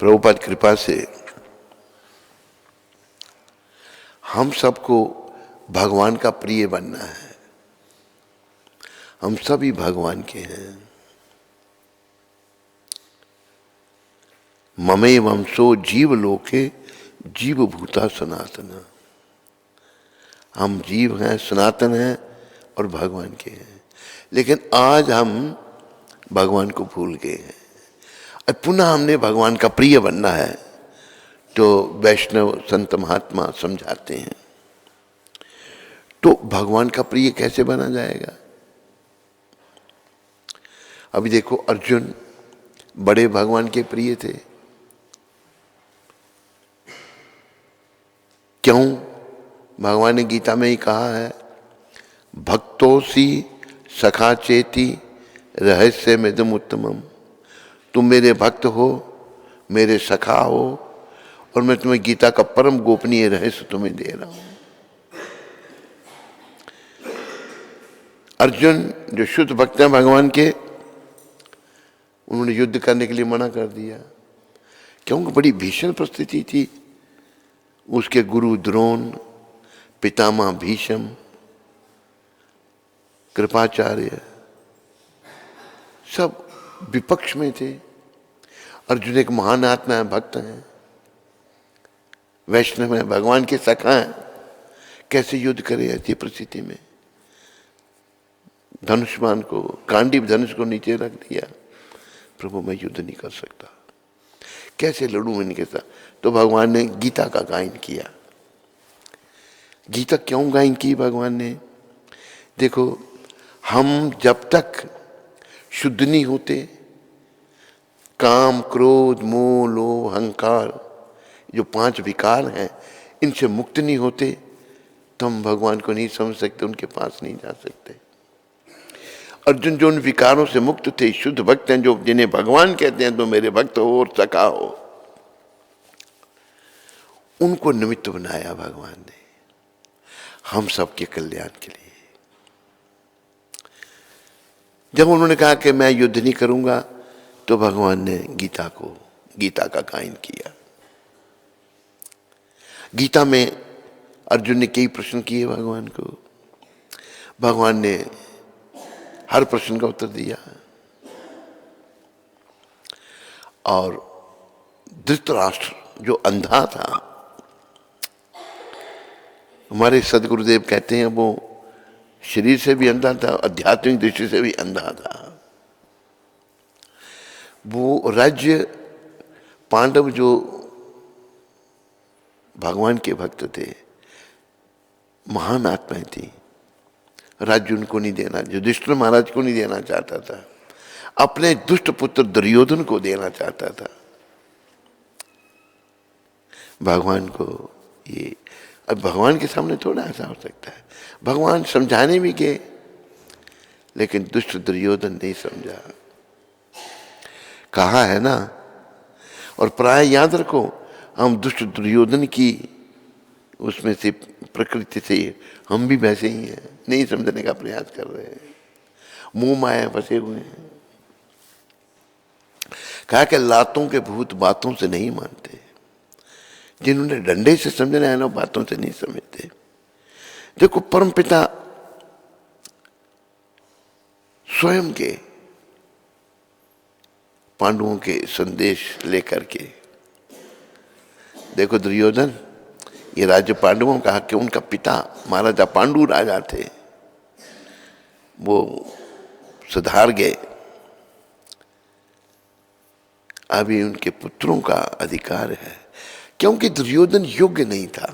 प्रभुपाद कृपा से हम सबको भगवान का प्रिय बनना है। हम सभी भगवान के हैं। ममे वंशो जीव लोके जीव भूता सनातन। हम जीव हैं, सनातन हैं और भगवान के हैं। लेकिन आज हम भगवान को भूल गए हैं। अब पुनः हमने भगवान का प्रिय बनना है। तो वैष्णव संत महात्मा समझाते हैं, तो भगवान का प्रिय कैसे बना जाएगा? अभी देखो, अर्जुन बड़े भगवान के प्रिय थे। क्यों? भगवान ने गीता में ही कहा है, भक्तोसी सखा चेती रहस्य मिदम उत्तमम। तुम मेरे भक्त हो, मेरे सखा हो, और मैं तुम्हें गीता का परम गोपनीय रहस्य तुम्हें दे रहा हूं। अर्जुन जो शुद्ध भक्त हैं भगवान के, उन्होंने युद्ध करने के लिए मना कर दिया। क्योंकि बड़ी भीषण परिस्थिति थी। उसके गुरु द्रोण, पितामह भीष्म, कृपाचार्य सब विपक्ष में थे। अर्जुन एक महान आत्मा है, भक्त हैं, वैष्णव है, भगवान के सखा हैं। कैसे युद्ध करे ऐसी परिस्थिति में? धनुष्मान को, गांडीव धनुष को नीचे रख दिया। प्रभु मैं युद्ध नहीं कर सकता, कैसे लड़ूं मैं इनके साथ? तो भगवान ने गीता का गायन किया। गीता क्यों गायन की भगवान ने? देखो, हम जब तक शुद्ध नहीं होते, काम क्रोध मोह लोभ अहंकार जो 5 विकार हैं, इनसे मुक्त नहीं होते, तो हम भगवान को नहीं समझ सकते, उनके पास नहीं जा सकते। अर्जुन जो उन विकारों से मुक्त थे, शुद्ध भक्त हैं, जो जिन्हें भगवान कहते हैं, तो मेरे भक्त हो और सखा हो, उनको निमित्त बनाया भगवान ने हम सबके कल्याण के लिए। जब उन्होंने कहा कि मैं युद्ध नहीं करूंगा, तो भगवान ने गीता का गायन किया। गीता में अर्जुन ने कई प्रश्न किए भगवान को। भगवान ने हर प्रश्न का उत्तर दिया। और धृतराष्ट्र जो अंधा था, हमारे सदगुरुदेव कहते हैं वो शरीर से भी अंधा था, आध्यात्मिक दृष्टि से भी अंधा था। वो राज्य, पांडव जो भगवान के भक्त थे, महान आत्माएं थी, राज्य उनको नहीं देना, युधिष्ठिर महाराज को नहीं देना चाहता था, अपने दुष्ट पुत्र दुर्योधन को देना चाहता था। भगवान को ये, अब भगवान के सामने थोड़ा ऐसा हो सकता है। भगवान समझाने भी गए, लेकिन दुष्ट दुर्योधन नहीं समझा। कहा है ना, और प्राय याद रखो, हम दुष्ट दुर्योधन की उसमें से प्रकृति से हम भी वैसे ही हैं, नहीं समझने का प्रयास कर रहे हैं, मुंह माया फंसे हुए हैं। कहा कि लातों के भूत बातों से नहीं मानते। जिन्होंने डंडे से समझना है ना, बातों से नहीं समझते। देखो, परमपिता स्वयं के पांडवों के संदेश लेकर के, देखो दुर्योधन, ये राज्य पांडवों का हक है। उनका पिता महाराजा पांडु राजा थे, वो सुधार गए, अभी उनके पुत्रों का अधिकार है। क्योंकि दुर्योधन योग्य नहीं था,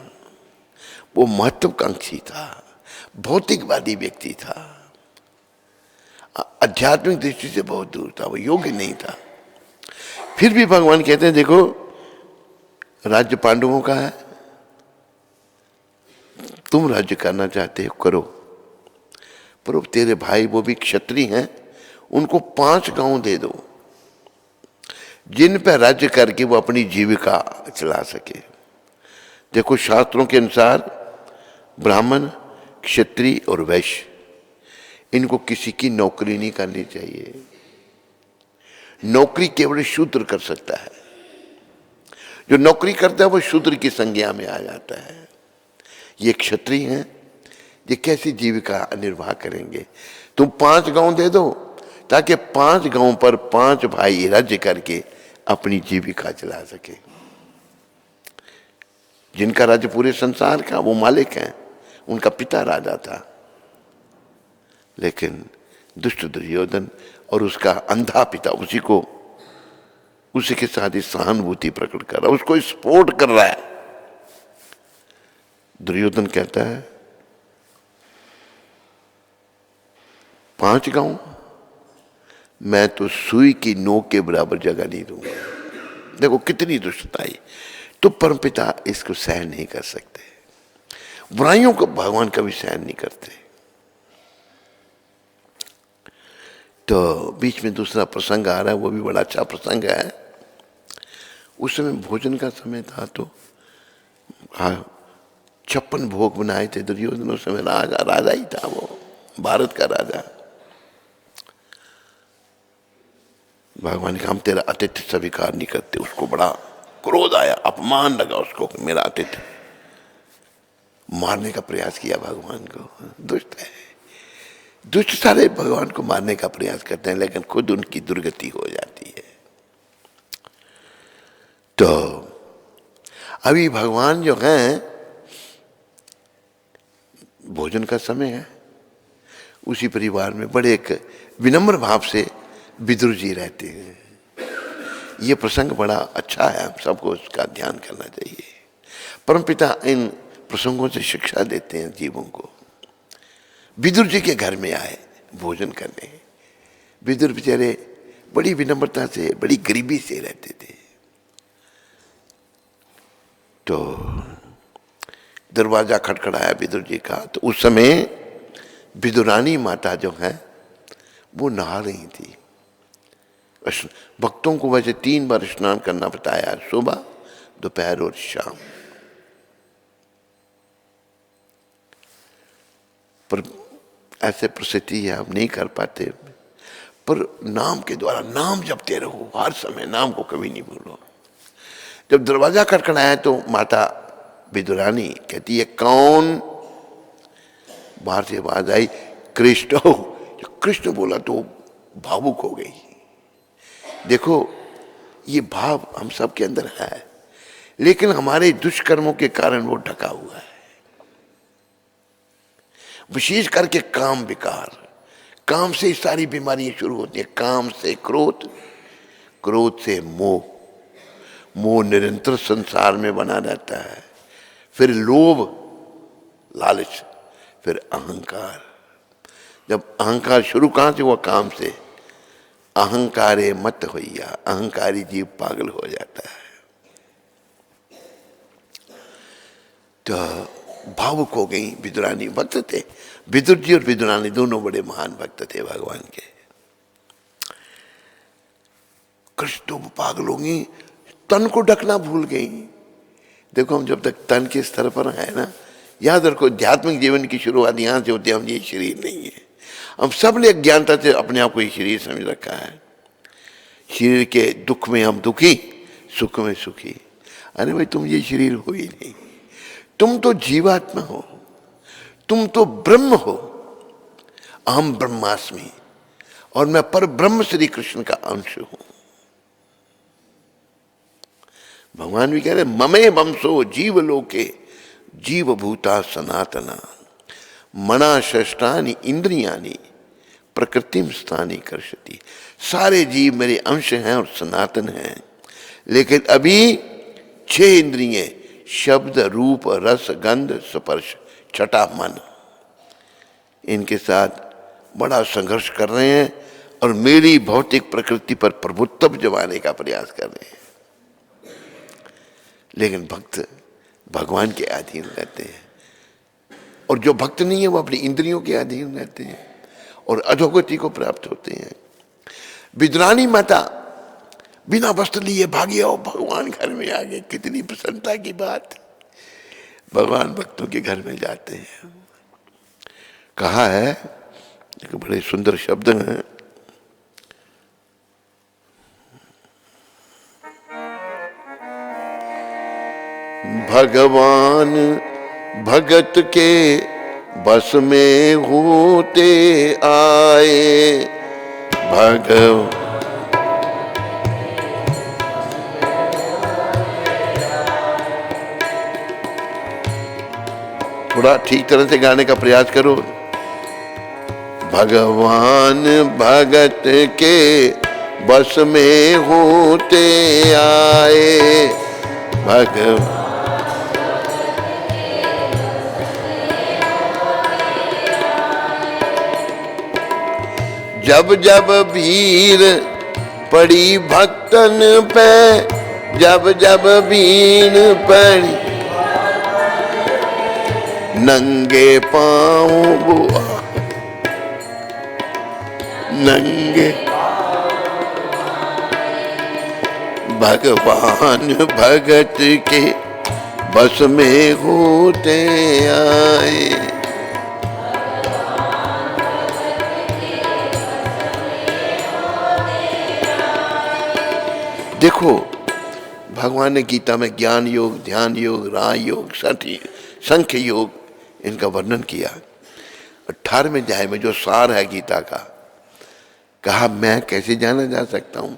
वो महत्वाकांक्षी था, भौतिकवादी व्यक्ति था, आध्यात्मिक दृष्टि से बहुत दूर था, वो योग्य नहीं था। फिर भी भगवान कहते हैं, देखो राज्य पांडवों का है, तुम राज्य करना चाहते हो करो, पर तेरे भाई वो भी क्षत्रिय हैं, उनको 5 गांव दे दो, जिन पर राज्य करके वो अपनी जीविका चला सके। देखो, शास्त्रों के अनुसार ब्राह्मण, क्षत्रिय और वैश्य, इनको किसी की नौकरी नहीं करनी चाहिए। नौकरी केवल शूद्र कर सकता है। जो नौकरी करता है वो शूद्र की संज्ञा में आ जाता है। ये क्षत्रिय हैं, ये कैसी जीविका निर्वाह करेंगे? तुम 5 गांव दे दो ताकि 5 गांव पर 5 भाई राज्य करके अपनी जीविका चला सके। जिनका राज्य पूरे संसार का, वो मालिक हैं, उनका पिता राजा था। लेकिन दुष्ट दुर्योधन और उसका अंधा पिता उसी के साथ ही सहानुभूति प्रकट कर रहा है, उसको सपोर्ट कर रहा है। दुर्योधन कहता है 5 गांव, मैं तो सुई की नोक के बराबर जगह नहीं दूंगा। देखो कितनी दुष्टता है। तो परमपिता इसको सहन नहीं कर सकते। बुराइयों को भगवान कभी सहन नहीं करते। तो बीच में दूसरा प्रसंग आ रहा है, वो भी बड़ा अच्छा प्रसंग है। उस समय भोजन का समय था, तो 56 भोग बनाए थे दुर्योधन। उस समय राजा ही था, वो भारत का राजा। भगवान ने कहा हम तेरा आतिथ्य स्वीकार नहीं करते। उसको बड़ा क्रोध आया, अपमान लगा उसको, मेरा आतिथ्य। मारने का प्रयास किया भगवान को। दुष्ट है, दुष्ट सारे भगवान को मारने का प्रयास करते हैं, लेकिन खुद उनकी दुर्गति हो जाती है। तो अभी भगवान जो हैं, भोजन का समय है, उसी परिवार में बड़े एक विनम्र भाव से विदुर जी रहते हैं। ये प्रसंग बड़ा अच्छा है, हम सबको उसका ध्यान करना चाहिए। परमपिता इन प्रसंगों से शिक्षा देते हैं जीवों को। विदुर जी के घर में आए भोजन करने। विदुर बेचारे बड़ी विनम्रता से, बड़ी गरीबी से रहते थे। तो दरवाजा खटखड़ाया विदुर जी का। तो उस समय विदुरानी माता जो है वो नहा रही थी। भक्तों को वैसे 3 बार स्नान करना बताया, सुबह, दोपहर और शाम। पर ऐसे परिस्थिति है, आप नहीं कर पाते। पर नाम के द्वारा नाम जपते रहो हर समय, नाम को कभी नहीं भूलो। जब दरवाजा खटखड़ाया तो माता विदुरानी कहती है कौन? बाहर से आवाज आई कृष्ण। कृष्ण बोला तो भावुक हो गई। देखो ये भाव हम सब के अंदर है, लेकिन हमारे दुष्कर्मों के कारण वो ढका हुआ है। विशेष करके काम विकार, काम से सारी बीमारियां शुरू होती हैं। काम से क्रोध, क्रोध से मोह, मोह निरंतर संसार में बना रहता है। फिर लोभ, लालच, फिर अहंकार। जब अहंकार शुरू कहां से हुआ? काम से। अहंकारे मत होइया, अहंकारी जीव पागल हो जाता है। तो भावुक हो गई विदुरानी। भक्त थे विदुर जी और विदुरानी, दोनों बड़े महान भक्त थे भगवान के। कृष्ण तो पागल हो गई, तन को ढकना भूल गई। देखो हम जब तक तन के स्तर पर है ना, याद रखो आध्यात्मिक जीवन की शुरुआत यहां से होती है। हम ये शरीर नहीं है। हम सब ने अज्ञानता से अपने आप को ये शरीर समझ रखा है। शरीर के दुख में हम दुखी, सुख में सुखी। अरे भाई तुम ये शरीर हो ही नहीं, तुम तो जीवात्मा हो, तुम तो ब्रह्म हो। अहम ब्रह्मास्मि, और मैं पर ब्रह्म श्री कृष्ण का अंश हूं। भगवान भी कह रहे ममे वंशो जीव लोके जीव भूता सनातना मना षष्ठानि इंद्रियानि प्रकृतिम स्थानी कर्षति। सारे जीव मेरे अंश हैं और सनातन हैं, लेकिन अभी 6 इंद्रियें, शब्द, रूप, रस, गंध, स्पर्श, छठा मन, इनके साथ बड़ा संघर्ष कर रहे हैं और मेरी भौतिक प्रकृति पर प्रभुत्व जमाने का प्रयास कर रहे हैं। लेकिन भक्त भगवान के अधीन रहते हैं, और जो भक्त नहीं है वो अपनी इंद्रियों के अधीन रहते हैं और अधोगति को प्राप्त होते हैं। विदुरानी माता बिना वस्त्र लिए भागी और भगवान घर में आ गए। कितनी प्रसन्नता की बात। भगवान भक्तों के घर में जाते हैं। कहा है, बड़े सुंदर शब्द हैं, भगवान भगत के बस में होते आए। भगव थोड़ा ठीक तरह से गाने का प्रयास करो। भगवान भगत के बस में होते आए। भगवान जब जब भीड़ पड़ी भक्तन पे, जब जब भीड़ पड़ी नंगे पाँव बुआ, नंगे भगवान भगत के बस में होते आए। देखो भगवान ने गीता में ज्ञान योग, ध्यान योग, राह योग, संख्य योग इनका वर्णन किया। 18वें अध्याय में जो सार है गीता का, कहा मैं कैसे जाना जा सकता हूं?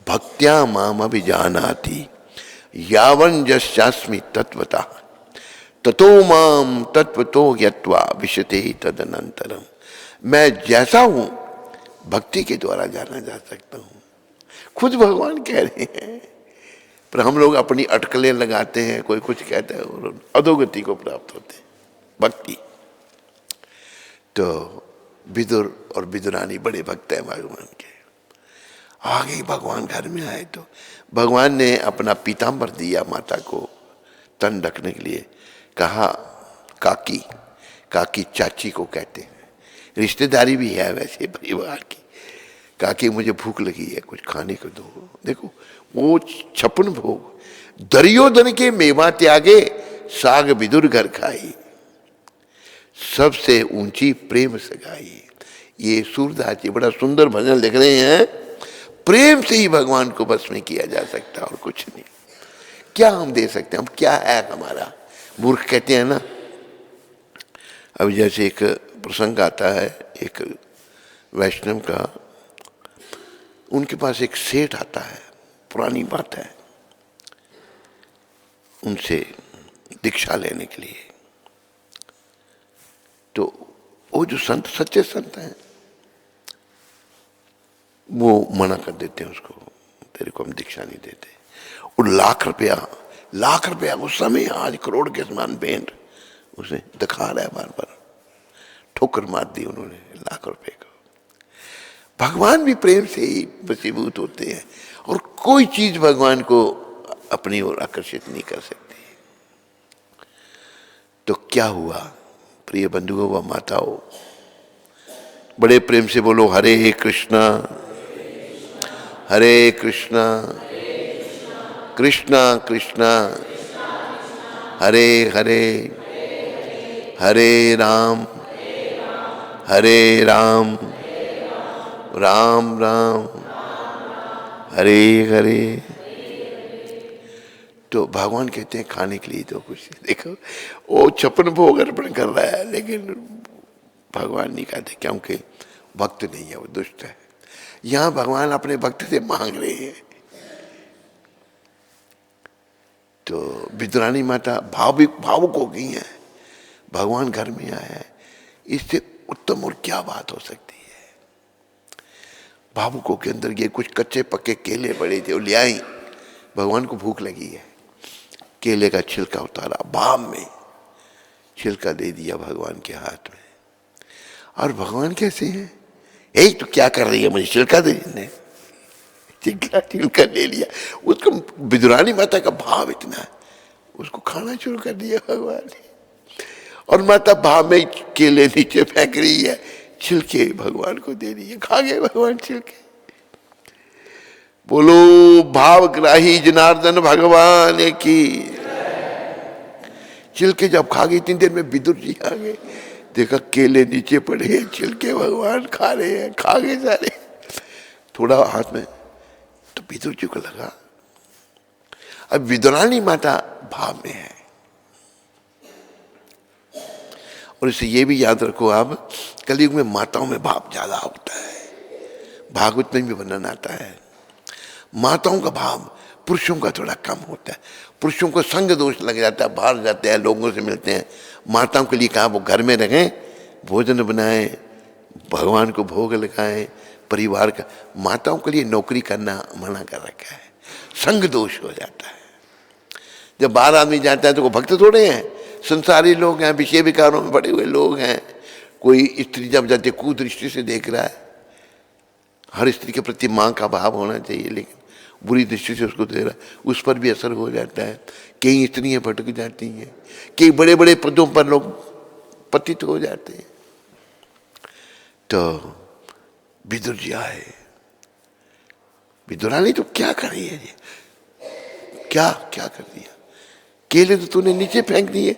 भक्त्या माम अभिजानाति यावन यस्यास्मि तत्वतः ततो माम तत्वतो यत्वा विशते तदनंतरम। मैं जैसा हूं भक्ति के द्वारा जाना जा सकता हूं। खुद भगवान कह रहे हैं, पर हम लोग अपनी अटकलें लगाते हैं। कोई कुछ कहता है और अधोगति को प्राप्त होते हैं। भक्ति तो विदुर और विदुरानी बड़े भक्त हैं भगवान के। आगे भगवान घर में आए तो भगवान ने अपना पीताम्बर दिया माता को तन ढकने के लिए। कहा काकी, काकी चाची को कहते हैं, रिश्तेदारी भी है वैसे परिवार की। काकी मुझे भूख लगी है, कुछ खाने को दो। देखो वो 56 भोग, दुर्योधन के मेवा त्यागे साग विदुर घर खाई, सबसे ऊंची प्रेम सगाई। ये सूरदास जी बड़ा सुंदर भजन लिख रहे हैं। प्रेम से ही भगवान को बस में किया जा सकता है और कुछ नहीं। क्या हम दे सकते हैं? हम क्या है हमारा? मूर्ख कहते हैं ना। अब जैसे एक प्रसंग आता है, एक वैष्णव का, उनके पास एक सेठ आता है, पुरानी बात है, उनसे दीक्षा लेने के लिए। तो वो जो संत, सच्चे संत हैं, वो मना कर देते हैं उसको, तेरे को हम दीक्षा नहीं देते। और लाख रुपया उस समय, आज करोड़ के समान भेंट उसे दिखा रहा है, बार बार ठोकर मार दी उन्होंने लाख रुपए को। भगवान भी प्रेम से ही वशीभूत होते हैं और कोई चीज भगवान को अपनी ओर आकर्षित नहीं कर सकती। तो क्या हुआ प्रिय बंधुओं व माताओं, बड़े प्रेम से बोलो हरे कृष्णा हरे कृष्णा कृष्णा कृष्णा हरे हरे हरे राम राम राम हरे हरे। तो भगवान कहते हैं खाने के लिए तो कुछ। देखो वो 56 भोग अर्पण कर रहा है, लेकिन भगवान नहीं कहते क्योंकि भक्त नहीं है, वो दुष्ट है। यहां भगवान अपने भक्त से मांग रहे हैं। तो विदुरानी माता भावुक हो गई है, भगवान घर में आया है, इससे उत्तम और क्या बात हो सकती है। भावुकों के अंदर ये कुछ कच्चे पक्के केले पड़े थे, वो ले आई। भगवान को भूख लगी है, केले का छिलका उतारा, भाव में छिलका दे दिया भगवान के हाथ में। और भगवान कैसे हैं? यही तो क्या कर रही है, मुझे छिलका दे देने। छिलका ले लिया। उसको विदुरानी माता का भाव इतना है, उसको खाना शुरू कर दिया भगवान ने। और माता भाव में केले नीचे फेंक रही है, छिलके भगवान को दे रही है। खा गए भगवान छिलके। बोलो भावग्राही जनार्दन भगवान की। छिलके जब खा गई, 3 दिन में विदुर जी आ गए, देखा केले नीचे पड़े हैं, छिलके भगवान खा रहे हैं, खा गए सारे। थोड़ा हाथ में, तो विदुर जी को लगा अब विद्वानी माता भाव में है। और इसे ये भी याद रखो आप, कलयुग में माताओं में भाव ज्यादा होता है। भागवत में भी वर्णन आता है, माताओं का भाव पुरुषों का थोड़ा कम होता है। पुरुषों को संग दोष लग जाता है, बाहर जाते हैं, लोगों से मिलते हैं। माताओं के लिए कहा वो घर में रहें, भोजन बनाएं, भगवान को भोग लगाएं, परिवार का। माताओं के लिए नौकरी करना मना कर रखा है, संग दोष हो जाता है। जब बाहर आदमी जाता है तो वो भक्त थोड़े हैं, संसारी लोग हैं, विषय विकारों में पड़े हुए लोग हैं। कोई स्त्री जब जाती है कुदृष्टि से देख रहा है। हर स्त्री के प्रति माँ का भाव होना चाहिए, लेकिन बुरी दृष्टि से उसको दे रहा है, उस पर भी असर हो जाता है। कई स्त्रियां भटक जाती हैं, कई बड़े बड़े पदों पर लोग पतित हो जाते हैं। तो विदुर जी आए, विदुरानी तो क्या कर रही है ये, क्या क्या कर दिया? केले तो तूने नीचे फेंक दिए,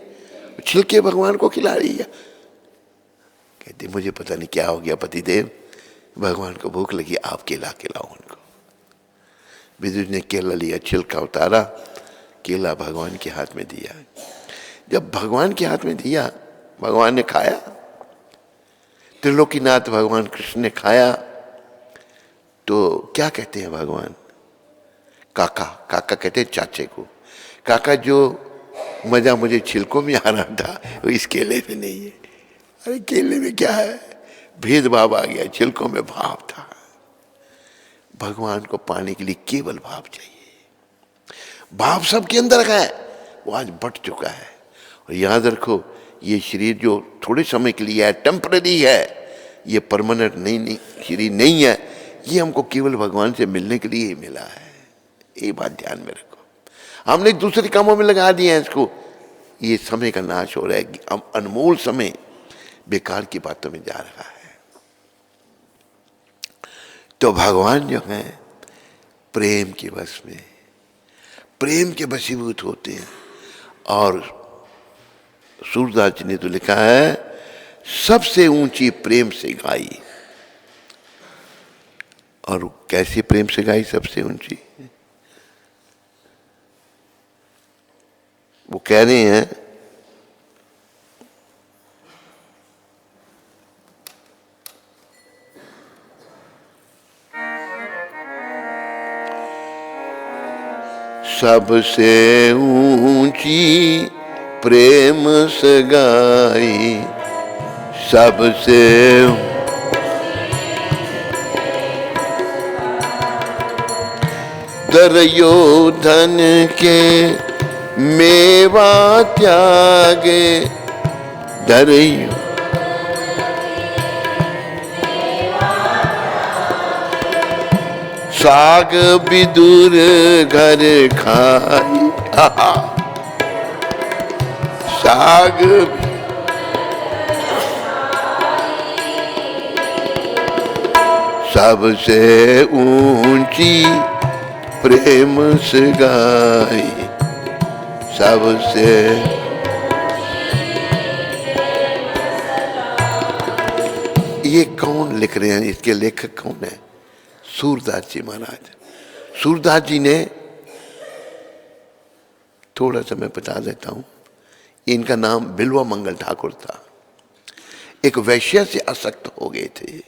छिलके भगवान को खिला रही है। कहते मुझे पता नहीं क्या हो गया पतिदेव, भगवान को भूख लगी, आप केला खिलाओ उनको। विदुर ने केला लिया, छिलका उतारा, केला भगवान के हाथ में दिया। जब भगवान के हाथ में दिया, भगवान ने खाया। त्रिलोकीनाथ भगवान कृष्ण ने खाया तो क्या कहते हैं भगवान? काका, काका कहते हैं चाचे को। काका जो मजा मुझे छिलकों में आ रहा था वो इस केले में नहीं है। अरे केले में क्या है, भेदभाव आ गया, छिलकों में भाव था। भगवान को पाने के लिए केवल भाव चाहिए। भाव सबके अंदर है, वो आज बट चुका है। और याद रखो, ये शरीर जो थोड़े समय के लिए है, टेम्पररी है, ये परमानेंट नहीं शरीर नहीं है। ये हमको केवल भगवान से मिलने के लिए ही मिला है। ये बात ध्यान में रखो। हमने दूसरे कामों में लगा दिया है इसको, ये समय का नाश हो रहा है। अब अनमोल समय बेकार की बातों में जा रहा है। तो भगवान जो है प्रेम के वश में, प्रेम के वशीभूत होते हैं। और सूरदास जी ने तो लिखा है, सबसे ऊंची प्रेम से गाई। और कैसी प्रेम से गाई सबसे ऊंची? वो कह रहे हैं, सबसे ऊंची प्रेम से गाई, सबसे दुर्योधन के मेवा त्यागे, दरयो साग विदुर घर खाई। साग सबसे ऊंची प्रेम से गाई, सबसे। ये कौन लिख रहे हैं, इसके लेखक कौन है? सूरदास जी महाराज। सूरदास जी ने, थोड़ा सा मैं बता देता हूं, इनका नाम बिल्वा मंगल ठाकुर था। एक वैश्या से आसक्त हो गए थे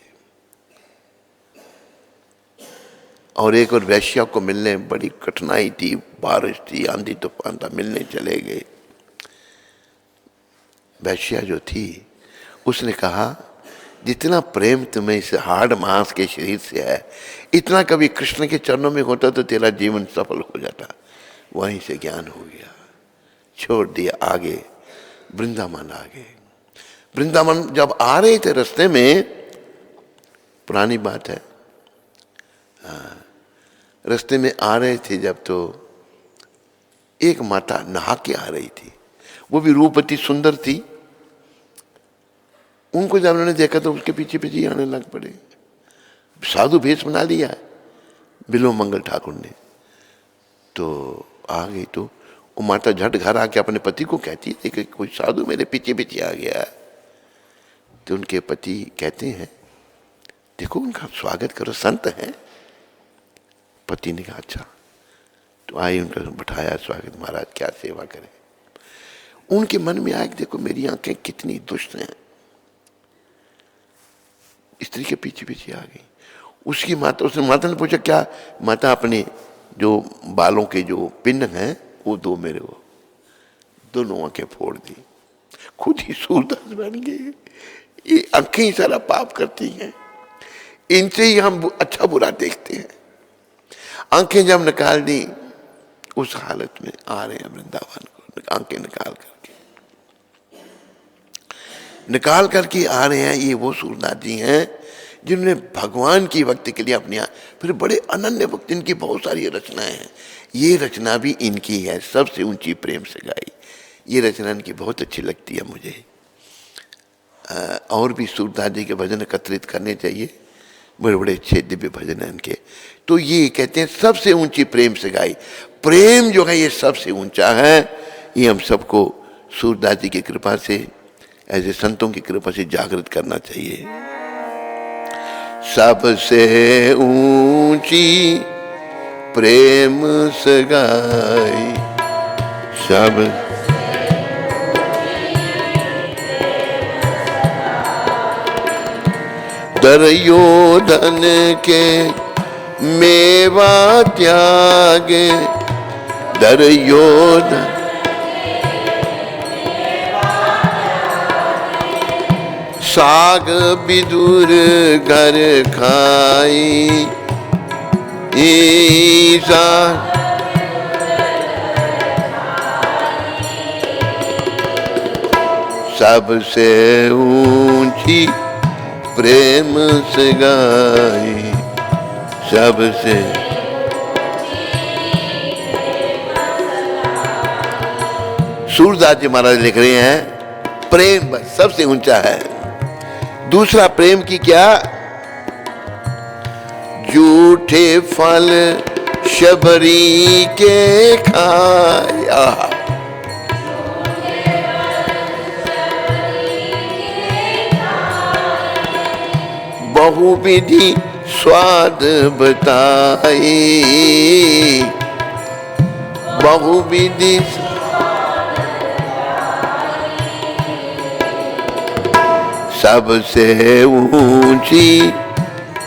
और एक और वैश्या को मिलने बड़ी कठिनाई थी, बारिश थी, आंधी तूफान था, मिलने चले गए। वैश्या जो थी उसने कहा, जितना प्रेम तुम्हें इस हाड़ मांस के शरीर से है, इतना कभी कृष्ण के चरणों में होता तो तेरा जीवन सफल हो जाता। वहीं से ज्ञान हो गया, छोड़ दिया, आगे वृंदावन आ गए। वृंदावन जब आ रहे थे रास्ते में, पुरानी बात है, रास्ते में आ रहे थे जब, तो एक माता नहा के आ रही थी, वो भी रूपवती सुंदर थी। उनको जब उन्होंने देखा तो उसके पीछे पीछे आने लग पड़े। साधु भेष बना लिया है बिल्वा मंगल ठाकुर ने। तो आ गई तो वो माता झट घर आके अपने पति को कहती है कि कोई साधु मेरे पीछे पीछे आ गया है। तो उनके पति कहते हैं, देखो उनका स्वागत करो, संत है। पति ने कहा अच्छा। तो आए, उनका बैठाया, स्वागत, महाराज क्या सेवा करें। उनके मन में आया कि देखो मेरी आंखें कितनी दुष्ट हैं। स्त्री के पीछे पीछे आ गई। उसकी माता, उसने माता ने पूछा क्या? माता अपने जो बालों के जो पिन हैं वो दो मेरे को। दोनों आंखें फोड़ दी, खुद ही सूरदास बन गए। ये आंखें ही सारा पाप करती हैं, इनसे ही हम अच्छा बुरा देखते हैं। आंखें जब निकाल दी, उस हालत में आ रहे हैं वृंदावन को, आंखें निकाल करके आ रहे हैं। ये वो सूरदास जी हैं जिन्होंने भगवान की भक्ति के लिए अपनी, फिर बड़े अनन्य भक्त, इनकी बहुत सारी रचनाएं हैं। ये रचना भी इनकी है, सबसे ऊंची प्रेम से गाई। ये रचना इनकी बहुत अच्छी लगती है मुझे। और भी सूरदास जी के भजन एकत्रित करने चाहिए, बड़े बड़े अच्छे दिव्य भजन हैं इनके। तो ये कहते हैं सबसे ऊंची प्रेम से गाई। प्रेम जो है ये सबसे ऊंचा है। ये हम सबको सूरदास जी की कृपा से, ऐसे संतों की कृपा से जागृत करना चाहिए। सबसे ऊंची प्रेम से गाई, सब दुर्योधन के मेवा त्यागे, दुर्योधन साग विदुर घर खाई, ईसा सबसे ऊंची प्रेम से गाई, सबसे। सूरदास जी महाराज लिख रहे हैं प्रेम बस सबसे ऊंचा है। दूसरा प्रेम की क्या? झूठे फल शबरी के खाया, बहुविधि स्वाद बताई, बहुविधि सबसे ऊंची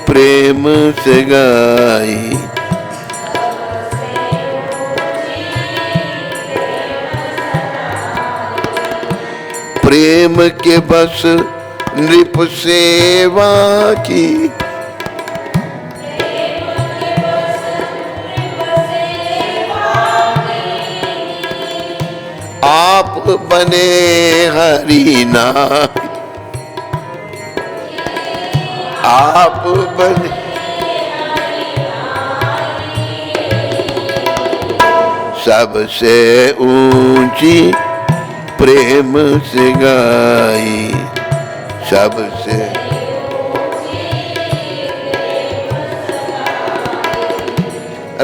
प्रेम से गाई, प्रेम के बस नृप सेवा की, आप बने हरि नाम, आप बने सबसे ऊंची प्रेम से गाई, सबसे।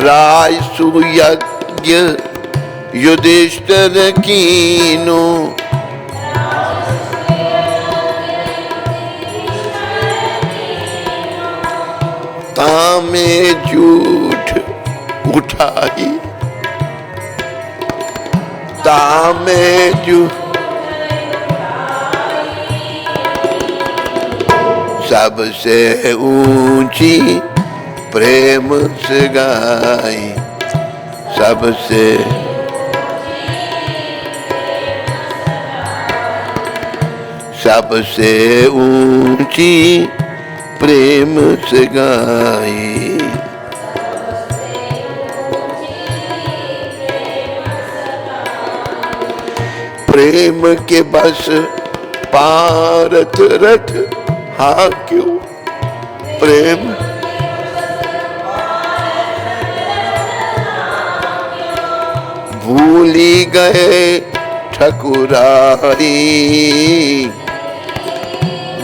राय सुयज्ञ युधिष्ठिर कीनो, तामे झूठ उठाई, तामे झूठ सबसे ऊंची प्रेम से गाई, सबसे। सबसे ऊंची प्रेम से गाई, प्रेम के बस पारत रथ, हाँ क्यों प्रेम भूली गए ठकुराई,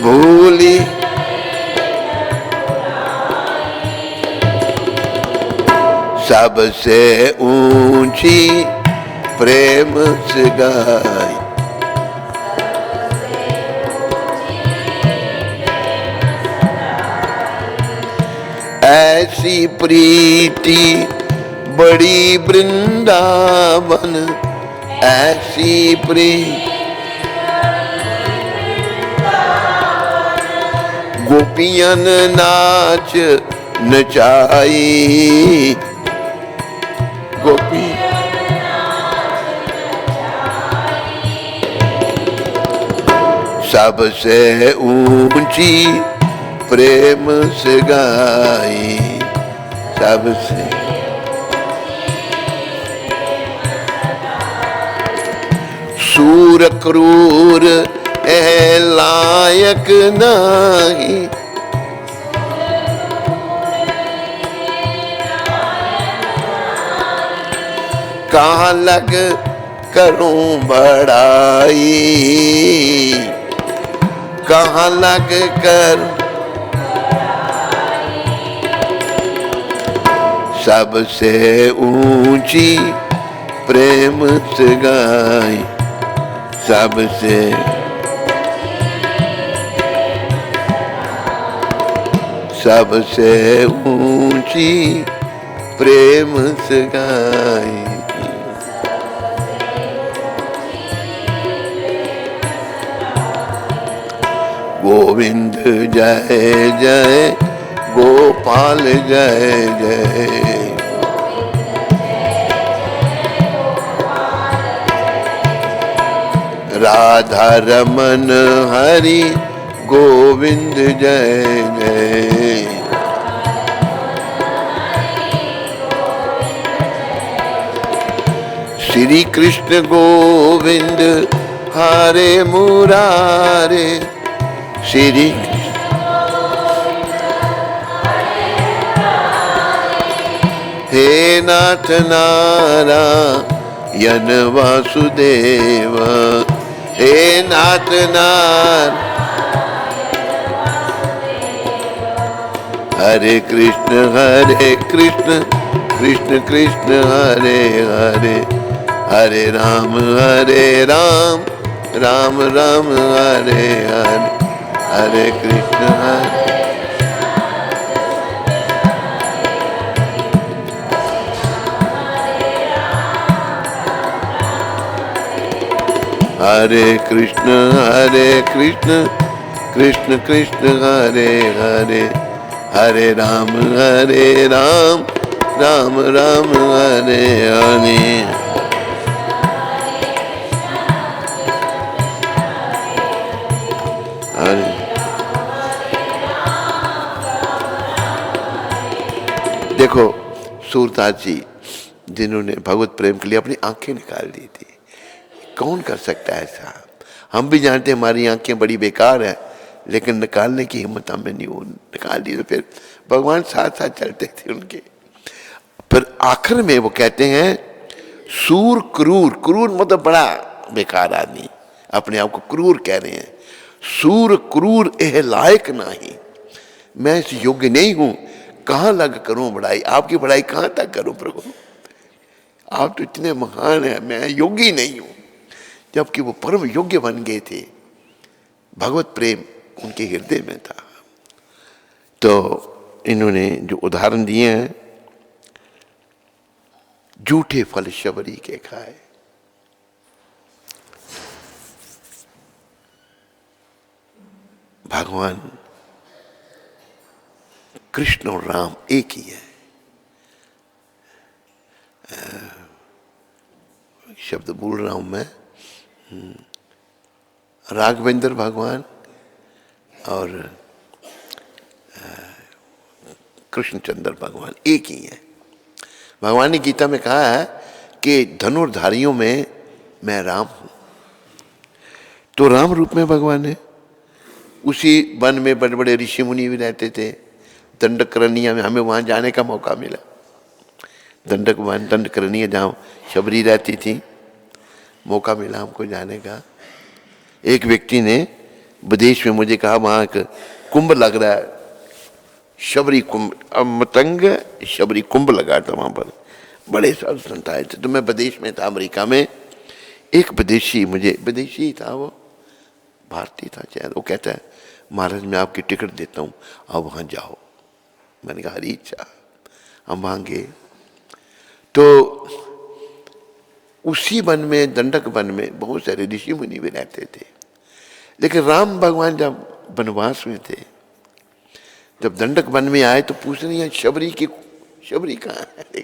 भूली सबसे ऊंची प्रेम से गाई, ऐसी प्रीति बड़ी वृंदावन ऐसी प्रेम, गोपियन नाच नचाई, गोपी सबसे ऊंची प्रेम से गाई, सबसे सूर क्रूर ए लायक नहीं, कहाँ लग करूं बड़ाई, कहाँ लग कर सबसे ऊंची प्रेम से गाई, सबसे सबसे ऊंची प्रेम से गाई। गोविंद जय जय गोपाल जय जय, राधा रमन हरि गोविंद जय जय, श्री कृष्ण गोविंद हरे मुरारे, श्री हे नाथ नारायण वासुदेव, हे नाथ नारायण, हरे कृष्ण कृष्ण कृष्ण हरे हरे, हरे राम राम राम हरे हरे, हरे कृष्ण हरे कृष्ण कृष्ण कृष्ण हरे हरे, हरे राम राम राम हरे हरे। देखो सूरदास जी जिन्होंने भगवत प्रेम के लिए अपनी आंखें निकाल दी थी, कौन कर सकता है ऐसा? हम भी जानते हैं हमारी आंखें बड़ी बेकार है, लेकिन निकालने की हिम्मत हमें नहीं हो, निकाल दी तो फिर भगवान साथ साथ चलते थे उनके। फिर आखिर में वो कहते हैं सूर क्रूर, क्रूर मतलब बड़ा बेकार आदमी, अपने आप को क्रूर कह रहे हैं, सूर क्रूर एह लायक नहीं, मैं इस योग्य नहीं हूं, कहां लग करूं बड़ाई, आपकी बड़ाई कहां तक करूं प्रभु, आप तो इतने महान हैं, मैं योगी नहीं हूं। जबकि वो परम योग्य बन गए थे, भगवत प्रेम उनके हृदय में था। तो इन्होंने जो उदाहरण दिए हैं, झूठे फल शबरी के खाए, भगवान कृष्ण और राम एक ही है। शब्द बोल रहा हूं मैं, राघवेंद्र भगवान और कृष्णचंद्र भगवान एक ही है। भगवान ने गीता में कहा है कि धनुर्धारियों में मैं राम हूं, तो राम रूप में भगवान है। उसी वन में बड़े बड़े ऋषि मुनि भी रहते थे, दंडकरनिया में हमें वहां जाने का मौका मिला, दंडकरनिया जहाँ शबरी रहती थी, मौका मिला हमको जाने का। एक व्यक्ति ने विदेश में मुझे कहा वहाँ एक कुंभ लग रहा है, शबरी कुंभ, मतंग शबरी कुंभ लगा था वहाँ पर, बड़े साधु संत आए थे। तो मैं विदेश में था, अमेरिका में, एक विदेशी, मुझे विदेशी था वो, भारतीय था शायद, वो कहता है महाराज मैं आपकी टिकट देता हूँ, आप वहाँ जाओ। मैंने कहा हरी इच्छा। हम वहाँ गए तो उसी वन में, दंडक वन में बहुत सारे ऋषि मुनि भी रहते थे। लेकिन राम भगवान जब वनवास में थे, जब दंडक वन में आए तो पूछ रही है शबरी कहाँ है।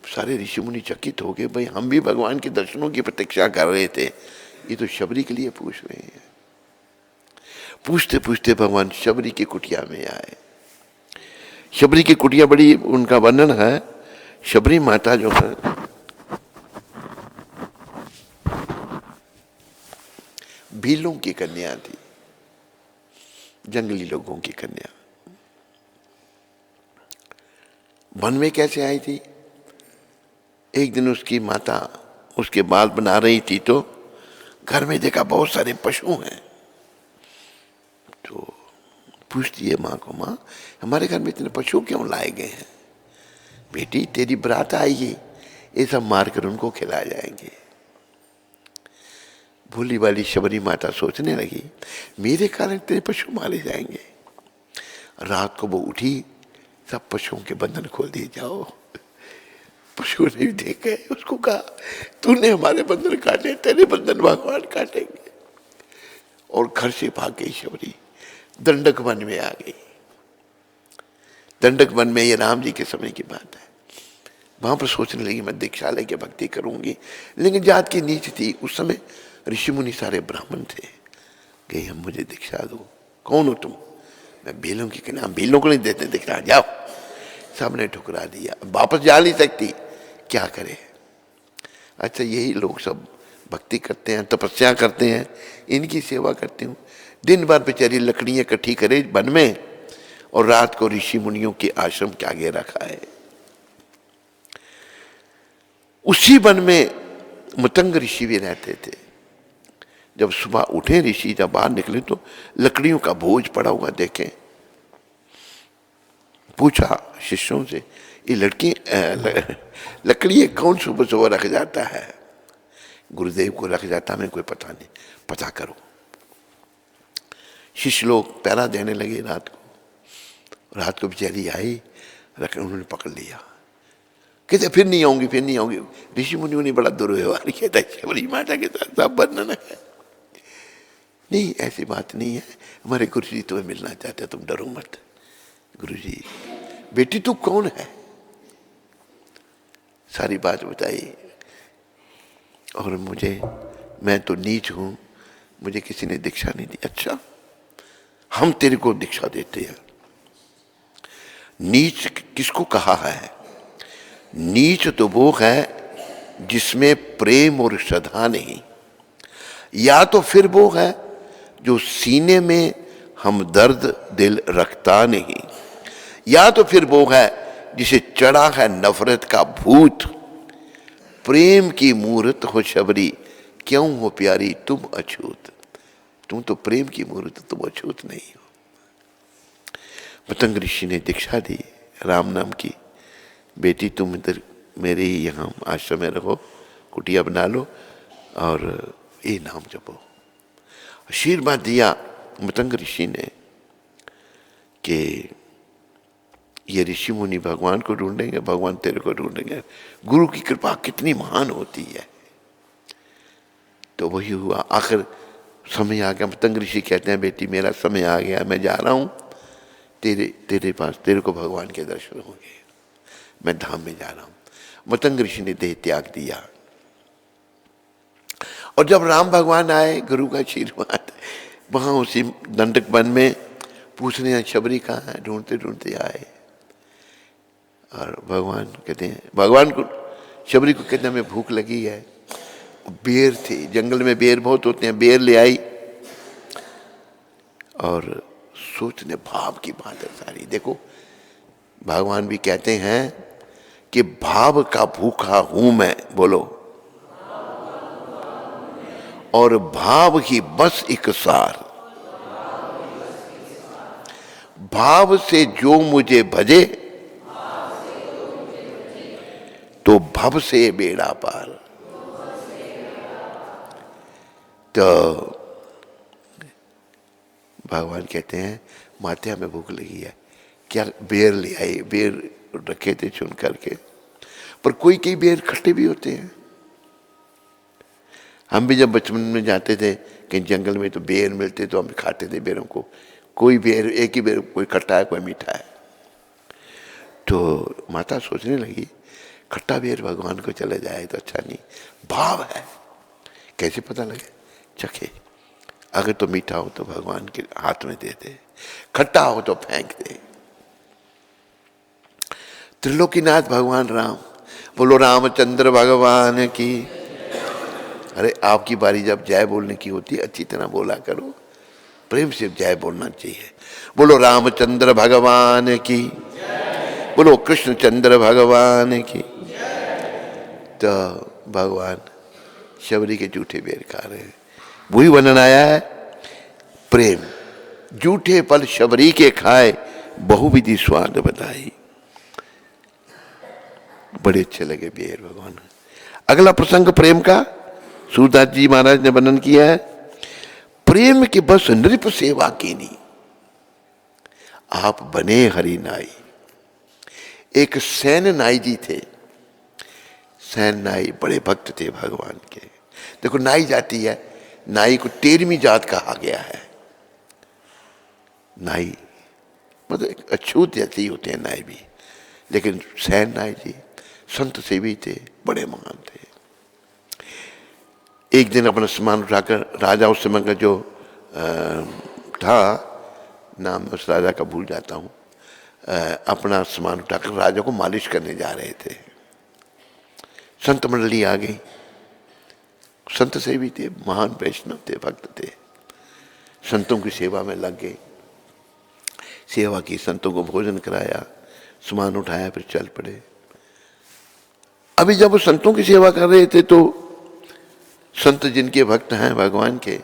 सारे ऋषि मुनि चकित हो गए, भाई हम भी भगवान के दर्शनों की प्रतीक्षा कर रहे थे, ये तो शबरी के लिए पूछ रहे हैं। पूछते पूछते भगवान शबरी की कुटिया में आए। शबरी की कुटिया बड़ी, उनका वर्णन है। शबरी माता जो है भीलों की कन्या थी, जंगली लोगों की कन्या। वन में कैसे आई थी? एक दिन उसकी माता उसके बाल बना रही थी तो घर में देखा बहुत सारे पशु हैं। तो पूछती है माँ को, माँ हमारे घर में इतने पशु क्यों लाए गए हैं? बेटी तेरी बरात आएगी, ये सब मारकर उनको खिला जाएंगे। भोली वाली शबरी माता सोचने लगी, मेरे कारण तेरे पशु मारे जाएंगे। रात को वो उठी, सब पशुओं के बंधन खोल दिए। जाओ। पशु ने देख गए, उसको कहा तूने हमारे बंधन काटे, तेरे बंधन भगवान काटेंगे। और घर से भाग गई शबरी, दंडक वन में आ गई। दंडक वन में, ये राम जी के समय की बात है। वहां पर सोचने लगी मैं दीक्षा लेके भक्ति करूंगी, लेकिन जात की नीच थी। उस समय ऋषि मुनि सारे ब्राह्मण थे। गई, हम मुझे दीक्षा दो। कौन हो तुम? मैं भीलों की कन्या। भीलों को नहीं देते दीक्षा, जाओ। सबने ठुकरा दिया, वापस जा नहीं सकती, क्या करे। अच्छा, यही लोग सब भक्ति करते हैं, तपस्या करते हैं, इनकी सेवा करती हूँ। दिन भर बेचारी लकड़ियां इकट्ठी करे वन में, और रात को ऋषि मुनियों के आश्रम के आगे रखा है। उसी वन में मतंग ऋषि भी रहते थे। जब सुबह उठे ऋषि, जब बाहर निकले तो लकड़ियों का बोझ पड़ा हुआ देखे। पूछा शिष्यों से, ये लकड़ी कौन सुबह सुबह रख जाता है? गुरुदेव को रख जाता, हमें कोई पता नहीं, पता करो। शिष्य लोग पहरा देने लगे रात को। रात को बेचारी आई, रख उन्होंने पकड़ लिया। कहते फिर नहीं आऊंगी, फिर नहीं आऊंगी। ऋषि मुनियों ने बड़ा दुर्व्यवहार किया था शबरी माता के साथ, सब वर्णन है। नहीं, ऐसी बात नहीं है, हमारे गुरु जी तुम्हें मिलना चाहते, तुम डरो मत। गुरु जी, बेटी तू कौन है? सारी बात बताई। और मैं तो नीच हूं, मुझे किसी ने दीक्षा नहीं दी। अच्छा, हम तेरे को दीक्षा देते हैं। नीच किसको कहा है? नीच तो वो है जिसमें प्रेम और श्रद्धा नहीं, या तो फिर वो है जो सीने में हमदर्द दिल रखता नहीं, या तो फिर वो है जिसे चढ़ा है नफरत का भूत। प्रेम की मूर्त हो शबरी, क्यों हो प्यारी तुम अछूत। तुम तो प्रेम की मूर्त, तुम अछूत नहीं हो। मतंग ऋषि ने दीक्षा दी राम नाम की। बेटी तुम इधर मेरे ही यहाँ आश्रम में रहो, कुटिया बना लो और ये नाम जपो। आशीर्वाद दिया मतंग ऋषि ने कि ये ऋषि मुनि भगवान को ढूंढेंगे, भगवान तेरे को ढूंढेंगे। गुरु की कृपा कितनी महान होती है। तो वही हुआ, आखिर समय आ गया। मतंग ऋषि कहते हैं बेटी मेरा समय आ गया, मैं जा रहा हूँ तेरे पास, तेरे को भगवान के दर्शन होंगे, मैं धाम में जा रहा हूँ। मतंग ऋषि ने देह त्याग दिया। और जब राम भगवान आए, गुरु का आशीर्वाद, वहां उसी दंडक वन में पूछने हैं शबरी कहाँ है, ढूंढते ढूंढते आए। और भगवान कहते हैं, भगवान को, शबरी को कहते हैं हमें भूख लगी है। बेर थी, जंगल में बेर बहुत होते हैं, बेर ले आई। और सोचने भाव की बात है सारी। देखो भगवान भी कहते हैं कि भाव का भूखा हूं मैं, बोलो, और भाव ही बस एक सार। भाव से जो मुझे भजे, तो भव से बेड़ा पार। तो भगवान कहते हैं माते हमें भूख लगी है, क्या बेर ले आई। बेर रखे थे चुन करके, पर कोई कई बेर खट्टे भी होते हैं। हम भी जब बचपन में जाते थे कहीं जंगल में तो बेर मिलते तो हम खाते थे बेरों को। कोई बेर, एक ही बेर, कोई खट्टा है कोई मीठा है। तो माता सोचने लगी खट्टा बेर भगवान को चले जाए तो अच्छा नहीं, भाव है, कैसे पता लगे, चखे, अगर तो मीठा हो तो भगवान के हाथ में दे दे, खट्टा हो तो फेंक दे। त्रिलोकीनाथ भगवान राम, बोलो रामचंद्र भगवान की। अरे आपकी बारी जब जय बोलने की होती है अच्छी तरह बोला करो, प्रेम से जय बोलना चाहिए। बोलो रामचंद्र भगवान की, बोलो कृष्णचंद्र भगवान की। तो भगवान शबरी के जूठे बेर खा रहे हैं, वही वर्णन आया है, प्रेम जूठे फल शबरी के खाए, बहुविधि स्वाद बताई। बड़े अच्छे लगे बेर भगवान। अगला प्रसंग प्रेम का सूरदास जी महाराज ने वर्णन किया है। प्रेम के बस नृप सेवा कीनी, आप बने हरि नाई। एक सैन नाई जी थे, सैन नाई बड़े भक्त थे भगवान के। देखो नाई जाती है, नाई को 13वीं जात कहा गया है। नाई मतलब अछूत जैसे ही होते हैं नाई भी, लेकिन सैन नाई जी संत सेवी थे, बड़े महान थे। एक दिन अपना सामान उठाकर राजा, उस समय का जो था, नाम उस राजा का भूल जाता हूँ, अपना सामान उठाकर राजा को मालिश करने जा रहे थे। संत मंडली आ गई, संत सेवी थे, महान वैष्णव थे, भक्त थे, संतों की सेवा में लग गए। सेवा की, संतों को भोजन कराया, सामान उठाया, फिर चल पड़े। अभी जब वो संतों की सेवा कर रहे थे तो संत जिनके भक्त हैं भगवान के,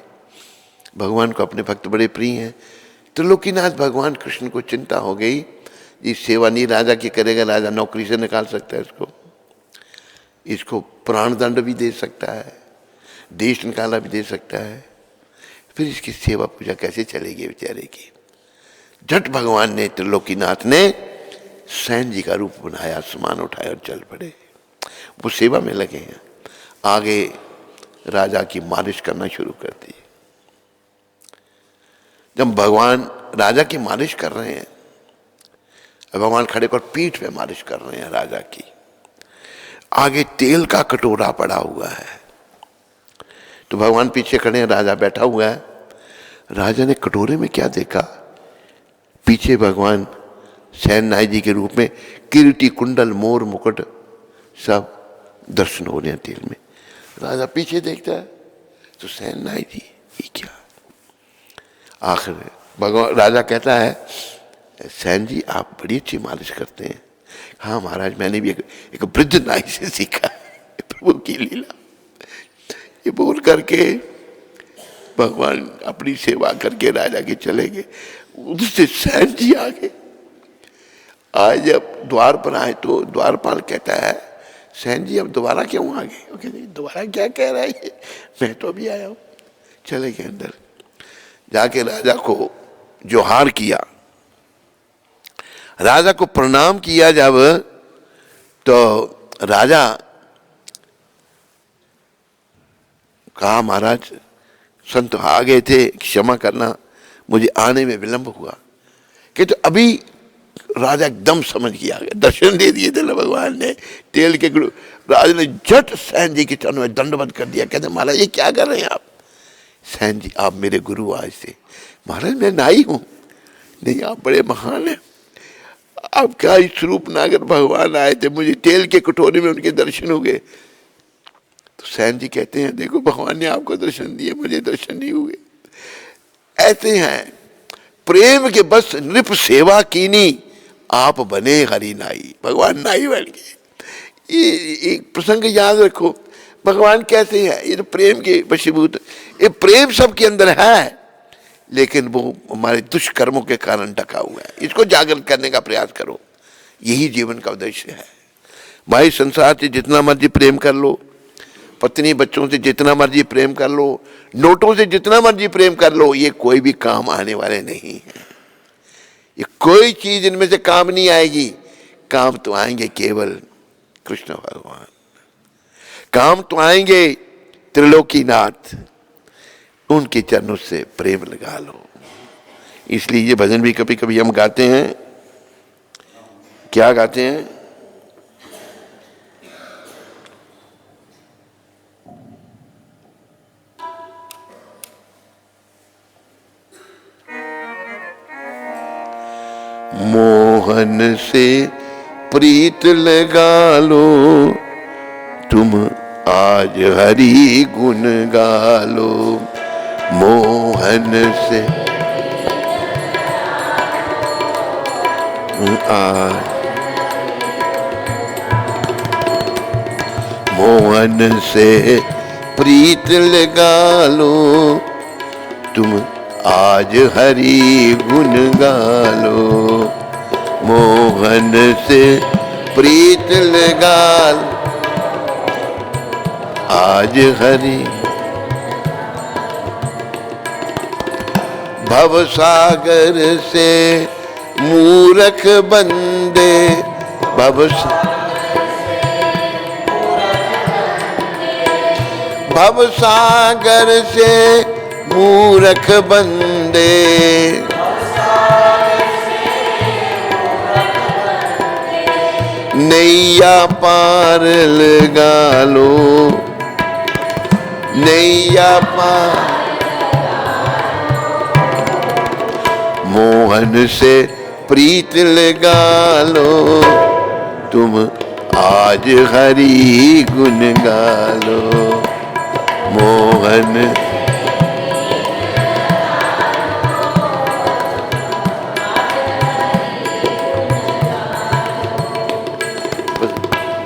भगवान को अपने भक्त बड़े प्रिय हैं, त्रिलोकीनाथ भगवान कृष्ण को चिंता हो गई, ये सेवा नहीं राजा की करेगा, राजा नौकरी से निकाल सकता है इसको प्राण दंड भी दे सकता है, देश निकाला भी दे सकता है, फिर इसकी सेवा पूजा कैसे चलेगी बेचारे की। झट भगवान ने, त्रिलोकीनाथ ने सैन जी का रूप बनाया, सामान उठाया और चल पड़े। वो सेवा में लगे हैं। आगे राजा की मालिश करना शुरू कर दी। जब भगवान राजा की मालिश कर रहे हैं, भगवान खड़े कर पीठ पे मालिश कर रहे हैं राजा की, आगे तेल का कटोरा पड़ा हुआ है, तो भगवान पीछे खड़े हैं, राजा बैठा हुआ है। राजा ने कटोरे में क्या देखा, पीछे भगवान सैन नाई जी के रूप में किरीटी, कुंडल, मोर, मुकुट सब दर्शन हो रहे हैं तेल में। राजा पीछे देखता है तो सैन नाई जी, ये क्या। आखिर भगवान, राजा कहता है, सैन जी आप बड़ी अच्छी मालिश करते हैं। हाँ महाराज, मैंने भी एक वृद्ध नाई से सीखा है, प्रभु की लीला। ये बोल करके भगवान अपनी सेवा करके राजा के चले गए। उससे सैन जी आ गए। आज जब द्वार पर आए तो द्वारपाल कहता है, सैन जी अब दोबारा क्यों आ गए? वो कहते दोबारा क्या कह रहा है ये, मैं तो अभी आया हूँ। चले गए अंदर, जाके राजा को जोहार किया, राजा को प्रणाम किया। जब तो राजा कहा, महाराज संत आ गए थे, क्षमा करना मुझे आने में विलंब हुआ। कि तो अभी राजा एकदम समझ गया, दर्शन दे दिए थे ना भगवान ने तेल के गुरु। राजा ने झट सैन जी के चरणों में दंडवत कर दिया। कहते महाराज ये क्या कर रहे हैं आप? सैन जी आप मेरे गुरु आज से। महाराज मैं नाई हूं। नहीं आप बड़े महान हैं, आपका इस रूप नागर भगवान आए थे, मुझे तेल के कटोरे में उनके दर्शन हो गए। तो सैन जी कहते हैं देखो भगवान ने आपको दर्शन दिए, मुझे दर्शन नहीं हुए। ऐसे हैं, प्रेम के बस नृप सेवा कीनी, आप बने हरि नाई। भगवान नाई बन गए। ये एक प्रसंग याद रखो, भगवान कैसे है, ये तो प्रेम के वशीभूत। ये प्रेम सबके अंदर है, लेकिन वो हमारे दुष्कर्मों के कारण ढका हुआ है। इसको जागृत करने का प्रयास करो, यही जीवन का उद्देश्य है। भाई संसार से जितना मर्जी प्रेम कर लो, पत्नी बच्चों से जितना मर्जी प्रेम कर लो, नोटों से जितना मर्जी प्रेम कर लो, ये कोई भी काम आने वाले नहीं है। ये कोई चीज इनमें से काम नहीं आएगी। काम तो आएंगे केवल कृष्ण भगवान। काम तो आएंगे त्रिलोकीनाथ, उनके चरणों से प्रेम लगा लो। इसलिए ये भजन भी कभी कभी हम गाते हैं। क्या गाते हैं? मोहन से प्रीत लगा लो, तुम आज हरि गुण गा लो। मोहन से मोहन से प्रीत लगा लो, तुम आज हरि गुण गा लो। मोहन से प्रीत लगा लो, आज हरि। भवसागर से मूरख बंदे, भवसागर से मूरख बंदे, नैया पार लगा लो, नैया पार। मोहन से प्रीत लगा लो, तुम आज हरि गुण गा लो। मोहन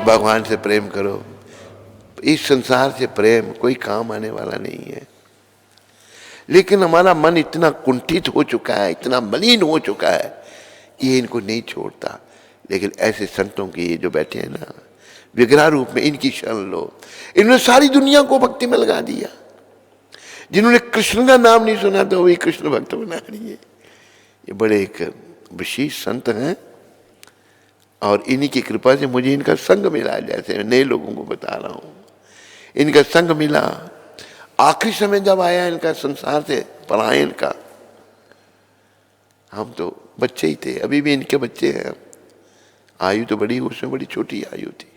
भगवान से प्रेम करो। इस संसार से प्रेम कोई काम आने वाला नहीं है। लेकिन हमारा मन इतना कुंठित हो चुका है, इतना मलिन हो चुका है, ये इनको नहीं छोड़ता। लेकिन ऐसे संतों के ये जो बैठे हैं ना विग्रह रूप में, इनकी शरण लो। इन्होंने सारी दुनिया को भक्ति में लगा दिया। जिन्होंने कृष्ण का नाम नहीं सुना था वही कृष्ण भक्त बना रही है। ये बड़े एक विशेष संत हैं और इन्हीं की कृपा से मुझे इनका संग मिला। जैसे नए लोगों को बता रहा हूँ, इनका संग मिला। आखिरी समय जब आया इनका संसार से पलायन का, हम तो बच्चे ही थे, अभी भी इनके बच्चे हैं। आयु तो बड़ी, उसमें बड़ी छोटी आयु थी।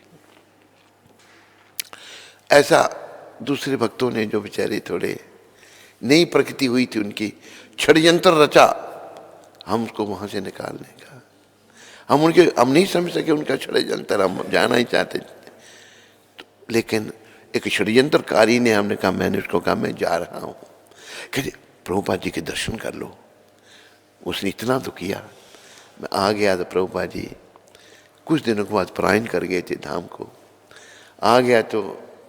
ऐसा दूसरे भक्तों ने जो बेचारे थोड़े नई प्रकृति हुई थी उनकी, षड्यंत्र रचा हमको वहां से निकालने का। हम नहीं समझ सके उनका षड्यंत्र, हम जाना ही चाहते तो, लेकिन एक षड्यंत्रकारी ने, हमने कहा, मैंने उसको कहा मैं जा रहा हूँ, कहते प्रभुपाद जी के दर्शन कर लो। उसने इतना तो किया। मैं आ गया तो प्रभुपाद जी कुछ दिनों के बाद पलायन कर गए थे धाम को। आ गया तो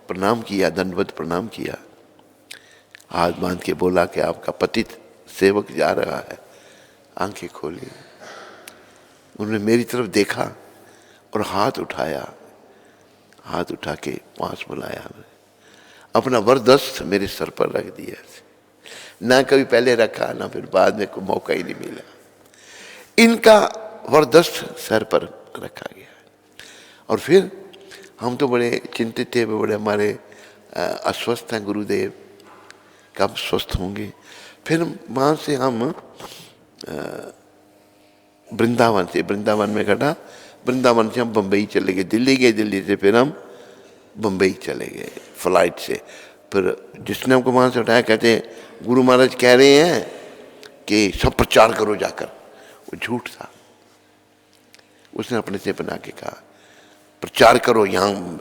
प्रणाम किया, दंडवत प्रणाम किया, हाथ बांध के बोला कि आपका पतित सेवक जा रहा है। आंखें खोली, उन्होंने मेरी तरफ देखा और हाथ उठाया, हाथ उठा के पास बुलाया, अपना वरदस्त मेरे सर पर रख दिया। ना कभी पहले रखा ना फिर बाद में, कोई मौका ही नहीं मिला। इनका वरदस्त सर पर रखा गया। और फिर हम तो बड़े चिंतित थे, बड़े हमारे अस्वस्थ हैं गुरुदेव, कब स्वस्थ होंगे। फिर वहाँ से हम वृंदावन में घटा, वृंदावन से हम बम्बई चले गए, दिल्ली गए, दिल्ली से फिर हम बम्बई चले गए फ्लाइट से। फिर जिसने हमको वहाँ से उठाया, कहते गुरु महाराज कह रहे हैं कि सब प्रचार करो जाकर। वो झूठ था। उसने अपने से बना के कहा प्रचार करो, यहाँ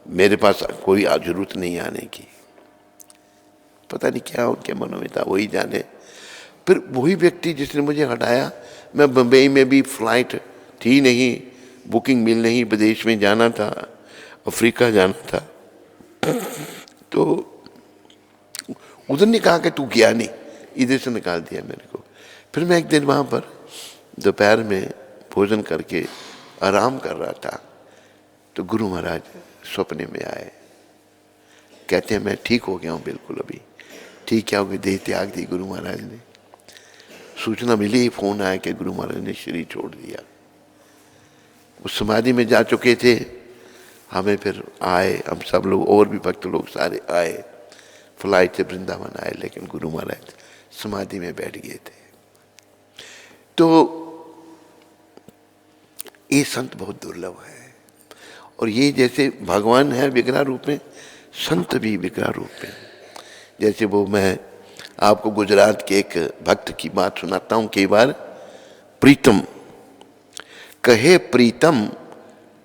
मेरे पास कोई जरूरत नहीं आने की। पता नहीं क्या उनके मनों में था, वही जाने। फिर वही व्यक्ति जिसने मुझे हटाया, मैं बम्बई में भी फ्लाइट थी नहीं, बुकिंग मिल नहीं, विदेश में जाना था, अफ्रीका जाना था। तो उधर ने कहा कि तू गया नहीं, इधर से निकाल दिया मेरे को। फिर मैं एक दिन वहाँ पर दोपहर में भोजन करके आराम कर रहा था, तो गुरु महाराज सपने में आए। कहते हैं मैं ठीक हो गया हूँ बिल्कुल। अभी ठीक क्या हो गया, देह त्याग दी गुरु महाराज ने। सूचना मिली, फोन आया कि गुरु महाराज ने शरीर छोड़ दिया। वो समाधि में जा चुके थे हमें फिर आए, हम सब लोग और भी भक्त लोग सारे आए, फ्लाइट से वृंदावन आए, लेकिन गुरु महाराज समाधि में बैठ गए थे। तो ये संत बहुत दुर्लभ है। और ये जैसे भगवान है विग्रह रूप में, संत भी विग्रह रूप में। जैसे वो मैं आपको गुजरात के एक भक्त की बात सुनाता हूँ कई बार। प्रीतम कहे प्रीतम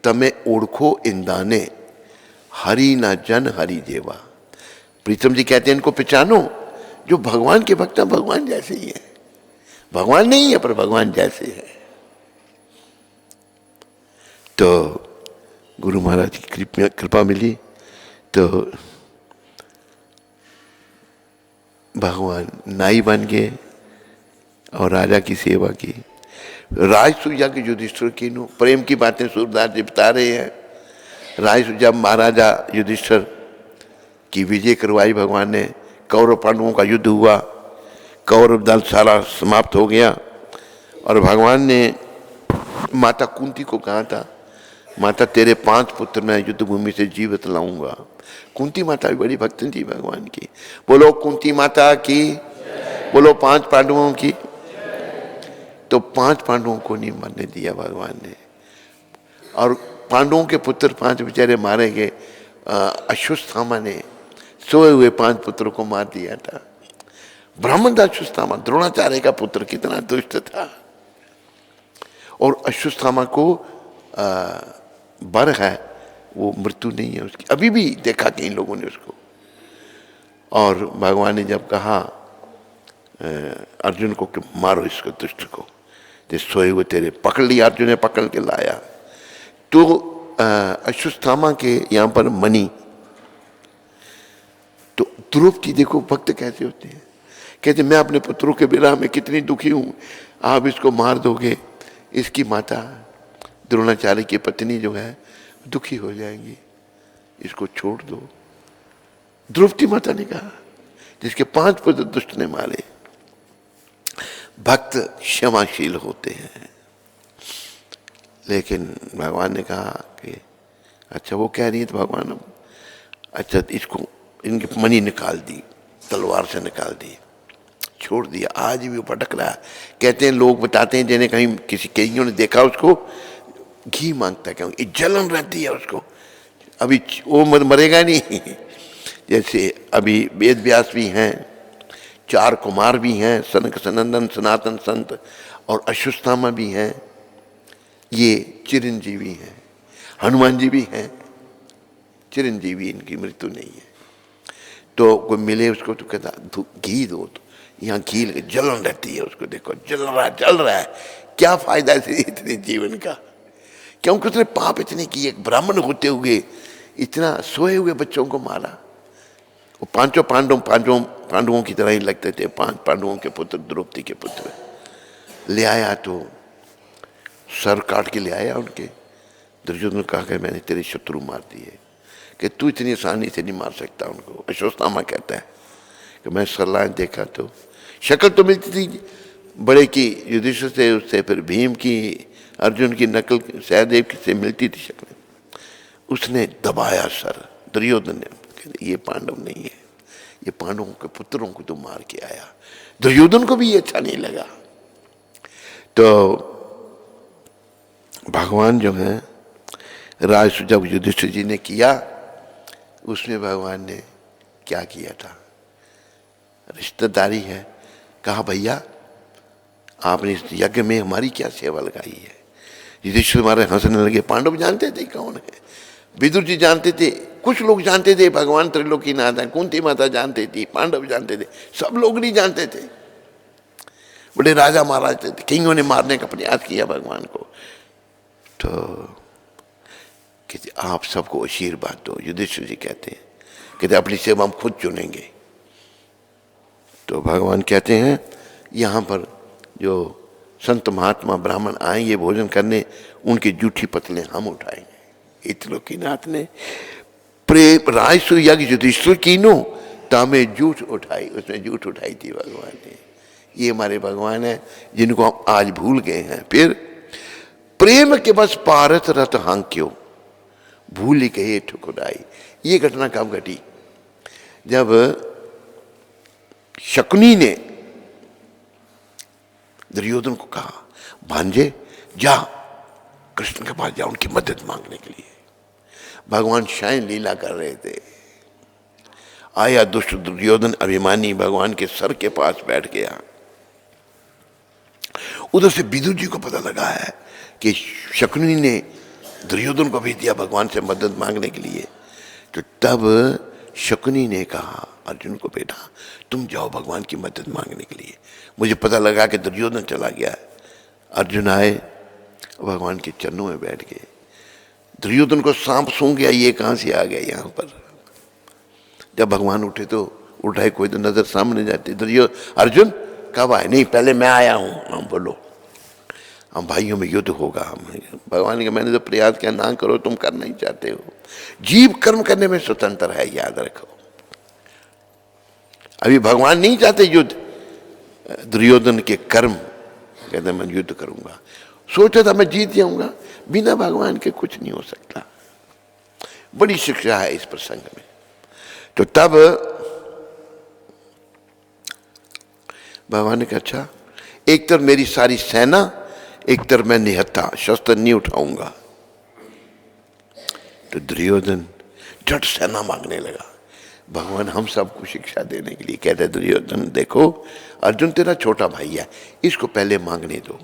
तमे ओढ़खो इंदाने, हरि न जन हरि जेवा। प्रीतम जी कहते हैं इनको पहचानो, जो भगवान के भक्त हैं भगवान जैसे ही है, भगवान नहीं है पर भगवान जैसे है। तो गुरु महाराज की कृपा मिली तो भगवान नाई बन गए और राजा की सेवा की। राजसूया के युधिष्ठिर की नो प्रेम की बातें सूरदास जी बता रहे हैं। राजसूया महाराजा युधिष्ठिर की विजय करवाई भगवान ने, कौरव पांडवों का युद्ध हुआ, कौरव दल सारा समाप्त हो गया और भगवान ने माता कुंती को कहा था, माता तेरे 5 पुत्र मैं युद्ध भूमि से जीवित लाऊंगा। कुंती माता भी बड़ी भक्तन थी भगवान की। बोलो कुंती माता की, बोलो 5 पांडवों की। तो 5 पांडवों को नहीं मरने दिया भगवान ने, और पांडवों के पुत्र 5 बेचारे मारे गए। अश्वत्थामा ने सोए हुए 5 पुत्रों को मार दिया था। ब्राह्मण था अश्वत्थामा, द्रोणाचार्य का पुत्र, कितना दुष्ट था। और अश्वत्थामा को बर है, वो मृत्यु नहीं है उसकी, अभी भी देखा कई लोगों ने उसको। और भगवान ने जब कहा अर्जुन को कि मारो इसको दुष्ट को, तो सोए हुए तेरे पकड़ लिया, अर्जुन ने पकड़ के लाया। तो अश्वत्थामा के यहाँ पर मणि, तो द्रौपदी देखो भक्त कैसे होते हैं, कहते मैं अपने पुत्रों के विरह में कितनी दुखी हूँ, आप इसको मार दोगे। इसकी माता द्रोणाचार्य की पत्नी जो है दुखी हो जाएंगी, इसको छोड़ दो। द्रौपदी माता ने कहा, जिसके 5 पुत्र दुष्ट ने मारे। भक्त क्षमाशील होते हैं, लेकिन भगवान ने कहा कि अच्छा वो कह रही है तो भगवान अब अच्छा इसको, इनकी मणि निकाल दी, तलवार से निकाल दी, छोड़ दिया। आज भी वो भटक रहा है। कहते हैं लोग बताते हैं, जिन्हें कहीं किसी कईयों ने देखा उसको, घी मांगता है, क्यों जलन रहती है उसको, अभी वो मरेगा नहीं। जैसे अभी वेद व्यास भी हैं, 4 कुमार भी हैं, सनक सनंदन सनातन संत, और अश्वत्थामा भी हैं, ये चिरंजीवी हैं। हनुमान जी भी हैं चिरंजीवी, इनकी मृत्यु नहीं है। तो कोई मिले उसको तो कहता घी दो, तो यहाँ घी लगे, जलन रहती है उसको, देखो जल रहा है, क्या फायदा है इतने जीवन का, क्योंकि उसने पाप इतने किए। एक ब्राह्मण होते हुए इतना सोए हुए बच्चों को मारा। वो 5 पांडवों की तरह ही लगते थे, 5 पांडवों के पुत्र, द्रौपदी के पुत्र। ले आया तो सर काट के ले आया उनके। दुर्योधन ने कहा कि मैंने तेरे शत्रु मार दिए, कि तू इतनी आसानी से नहीं मार सकता उनको। अश्वत्थामा कहता है कि मैं सरलाएं देखा तो शक्ल तो मिलती थी बड़े की युधिष्ठिर से, उससे फिर भीम की, अर्जुन की नकल सहदेव की से मिलती थी शक्लें। उसने दबाया सर दुर्योधन ने, ये पांडव नहीं है, ये पांडवों के पुत्रों को तो मार के आया। दुर्योधन को भी ये अच्छा नहीं लगा। तो भगवान जो है राज जब युधिष्ठिर जी ने किया, उसमें भगवान ने क्या किया था, रिश्तेदारी है, कहा भैया आपने इस यज्ञ में हमारी क्या सेवा लगाई है। युधिष्ठिर हमारे हंसने लगे। पांडव जानते थे कौन है, विदुर जी जानते थे, कुछ लोग जानते थे भगवान त्रिलोकीनाथ है, कुंती माता जानते थी, पांडव जानते थे, सब लोग नहीं जानते थे। बड़े राजा महाराज थे, किंगों ने मारने का प्रयास किया भगवान को। तो कहते आप सबको आशीर्वाद दो। युधिष्ठिर जी कहते हैं, कहते अपनी सेवा हम खुद चुनेंगे। तो भगवान कहते हैं यहाँ पर जो संत महात्मा ब्राह्मण आएंगे भोजन करने, उनकी जूठी पतलें हम उठाएंगे। त्रिलोकीनाथ ने प्रेम राजसु यज्ञ युधिष्ठिर कीनो तामे जूठ उठाई, उसमें जूठ उठाई थी भगवान ने। ये हमारे भगवान है जिनको हम आज भूल गए हैं। फिर प्रेम के बस पारस रथ हांक्यो, भूल गए ठुकराई। ये घटना कब घटी? जब शकुनी ने दुर्योधन को कहा, भांजे जा कृष्ण के पास जा उनकी मदद मांगने के लिए। भगवान शयन लीला कर रहे थे, आया दुष्ट दुर्योधन अभिमानी भगवान के सर के पास बैठ गया। उधर से विदुर जी को पता लगा है कि शकुनी ने दुर्योधन को भेज दिया भगवान से मदद मांगने के लिए। तो तब शकुनी ने कहा अर्जुन को, बेटा तुम जाओ भगवान की मदद मांगने के लिए। मुझे पता लगा कि दुर्योधन चला गया है। अर्जुन आए, भगवान के चरणों में बैठ गए। दुर्योधन को सांप सूंघ गया, ये कहाँ से आ गया यहाँ पर। जब भगवान उठे तो उठाए, कोई तो नजर सामने जाती। दुर्योधन, अर्जुन कब आए? नहीं पहले मैं आया हूँ। हम बोलो, हम भाइयों में युद्ध होगा। हम भगवान ने कहा, मैंने तो प्रयास किया, ना करो, तुम करना ही चाहते हो। जीव कर्म करने में स्वतंत्र है, याद रखो। अभी भगवान नहीं चाहते युद्ध, दुर्योधन के कर्म कहते मैं युद्ध करूंगा। सोचा था मैं जीत जाऊंगा, बिना भगवान के कुछ नहीं हो सकता। बड़ी शिक्षा है इस प्रसंग में। तो तब भगवान ने कहा, अच्छा एक तरफ मेरी सारी सेना, एक तरफ मैं निहत्था, शस्त्र नहीं उठाऊंगा। तो दुर्योधन झट सेना मांगने लगा। भगवान हम सबको शिक्षा देने के लिए कहते, दुर्योधन देखो, अर्जुन तेरा छोटा भाई है, इसको पहले मांगने दो।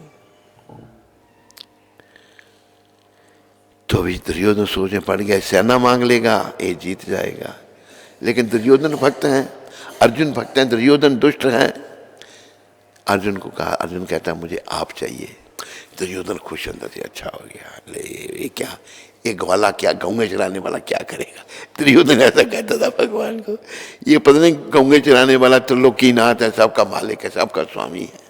तो अभी दुर्योधन सोचने पड़ गया, सेना मांग लेगा ये जीत जाएगा। लेकिन दुर्योधन भक्त हैं, अर्जुन भक्त हैं, दुर्योधन दुष्ट हैं। अर्जुन को कहा, अर्जुन कहता है मुझे आप चाहिए। दुर्योधन खुश अंदर से, अच्छा हो गया, ले ये क्या, ये ग्वाला क्या, गौंगे चराने वाला क्या करेगा। दुर्योधन ऐसा कहता था भगवान को, ये पता नहीं गौंगे चराने वाला त्रिलोकीनाथ है, सबका मालिक है, सबका स्वामी है।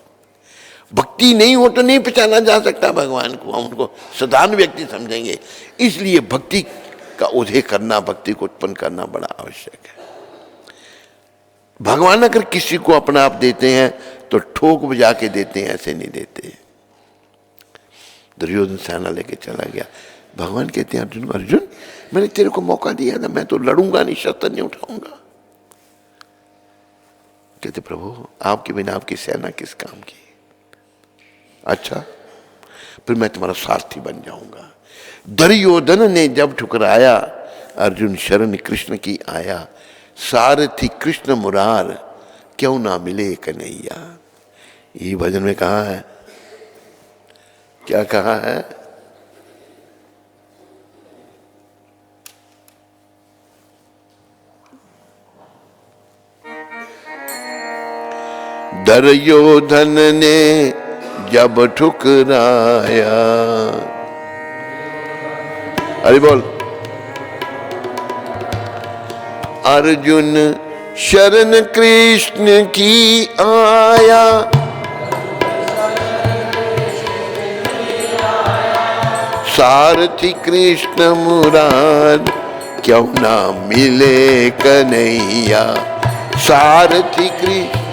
भक्ति नहीं हो तो नहीं पहचाना जा सकता भगवान को, हम उनको साधारण व्यक्ति समझेंगे। इसलिए भक्ति का उदय करना, भक्ति को उत्पन्न करना बड़ा आवश्यक है। भगवान अगर किसी को अपना आप देते हैं तो ठोक बजा के देते हैं, ऐसे नहीं देते। दुर्योधन सेना लेके चला गया। भगवान कहते हैं अर्जुन, अर्जुन मैंने तेरे को मौका दिया था, मैं तो लड़ूंगा नहीं, शस्त्र नहीं उठाऊंगा। कहते प्रभु आपके बिना आपकी सेना किस काम की। अच्छा फिर मैं तुम्हारा सारथी बन जाऊंगा। दुर्योधन ने जब ठुकराया, अर्जुन शरण कृष्ण की आया। सारथी कृष्ण मुरार, क्यों ना मिले कन्हैया। ये भजन में कहा है, क्या कहा है? दुर्योधन ने जब ठुकराया, अरे बोल, अर्जुन शरण कृष्ण की आया। सारथी कृष्ण मुरार, क्यों ना मिले कन्हैया। सारथी कृष्ण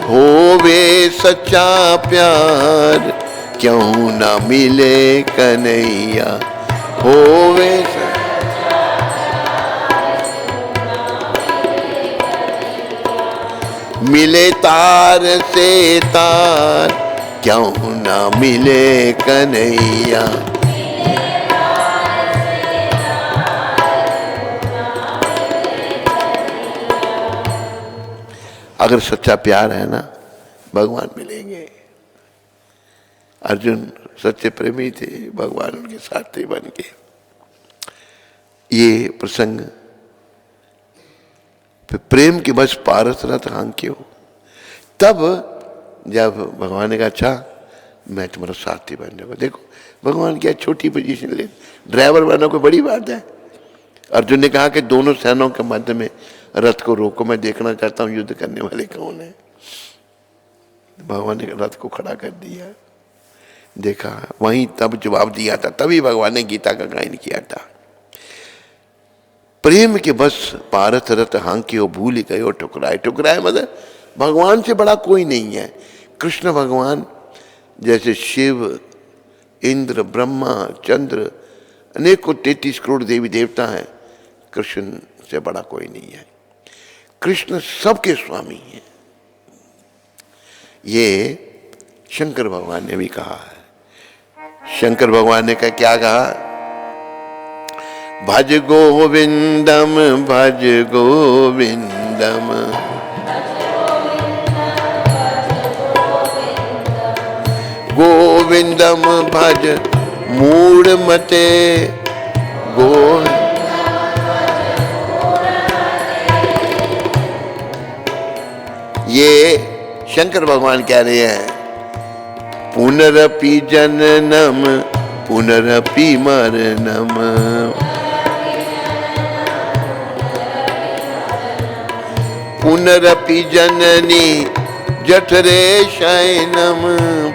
होवे सच्चा प्यार, क्यों ना मिले कन्हैया। होवे मिले तार से तार, क्यों ना मिले कन्हैया। अगर सच्चा प्यार है ना, भगवान मिलेंगे। अर्जुन सच्चे प्रेमी थे, भगवान उनके साथी बन के। ये प्रसंग प्रेम की बस पारस रथ हांक्यो। तब जब भगवान ने कहा अच्छा मैं तुम्हारा साथी बन जाऊंगा। देखो भगवान क्या छोटी पोजीशन ले, ड्राइवर बनना कोई बड़ी बात है। अर्जुन ने कहा कि दोनों सेनाओं के मध्य में रथ को रोको, मैं देखना चाहता हूं युद्ध करने वाले कौन है। भगवान ने रथ को खड़ा कर दिया, देखा वहीं तब जवाब दिया था, तभी भगवान ने गीता का गायन किया था। प्रेम के बस पारस रथ हांक्यो, भूल गयो ठुकराए। ठुकराए मतलब भगवान से बड़ा कोई नहीं है। कृष्ण भगवान जैसे शिव, इंद्र, ब्रह्मा, चंद्र, अनेकों 33 करोड़ देवी देवता हैं, कृष्ण से बड़ा कोई नहीं है। कृष्ण सबके स्वामी हैं। ये शंकर भगवान ने भी कहा है। शंकर भगवान ने क्या कहा? भज गोविंदम भज गोविंदम गोविंदम भज मूढ़ मते गो। ये शंकर भगवान कह रहे हैं, पुनरपि जननम पुनरपि मरणम पुनरपि जननी जठरे शयनम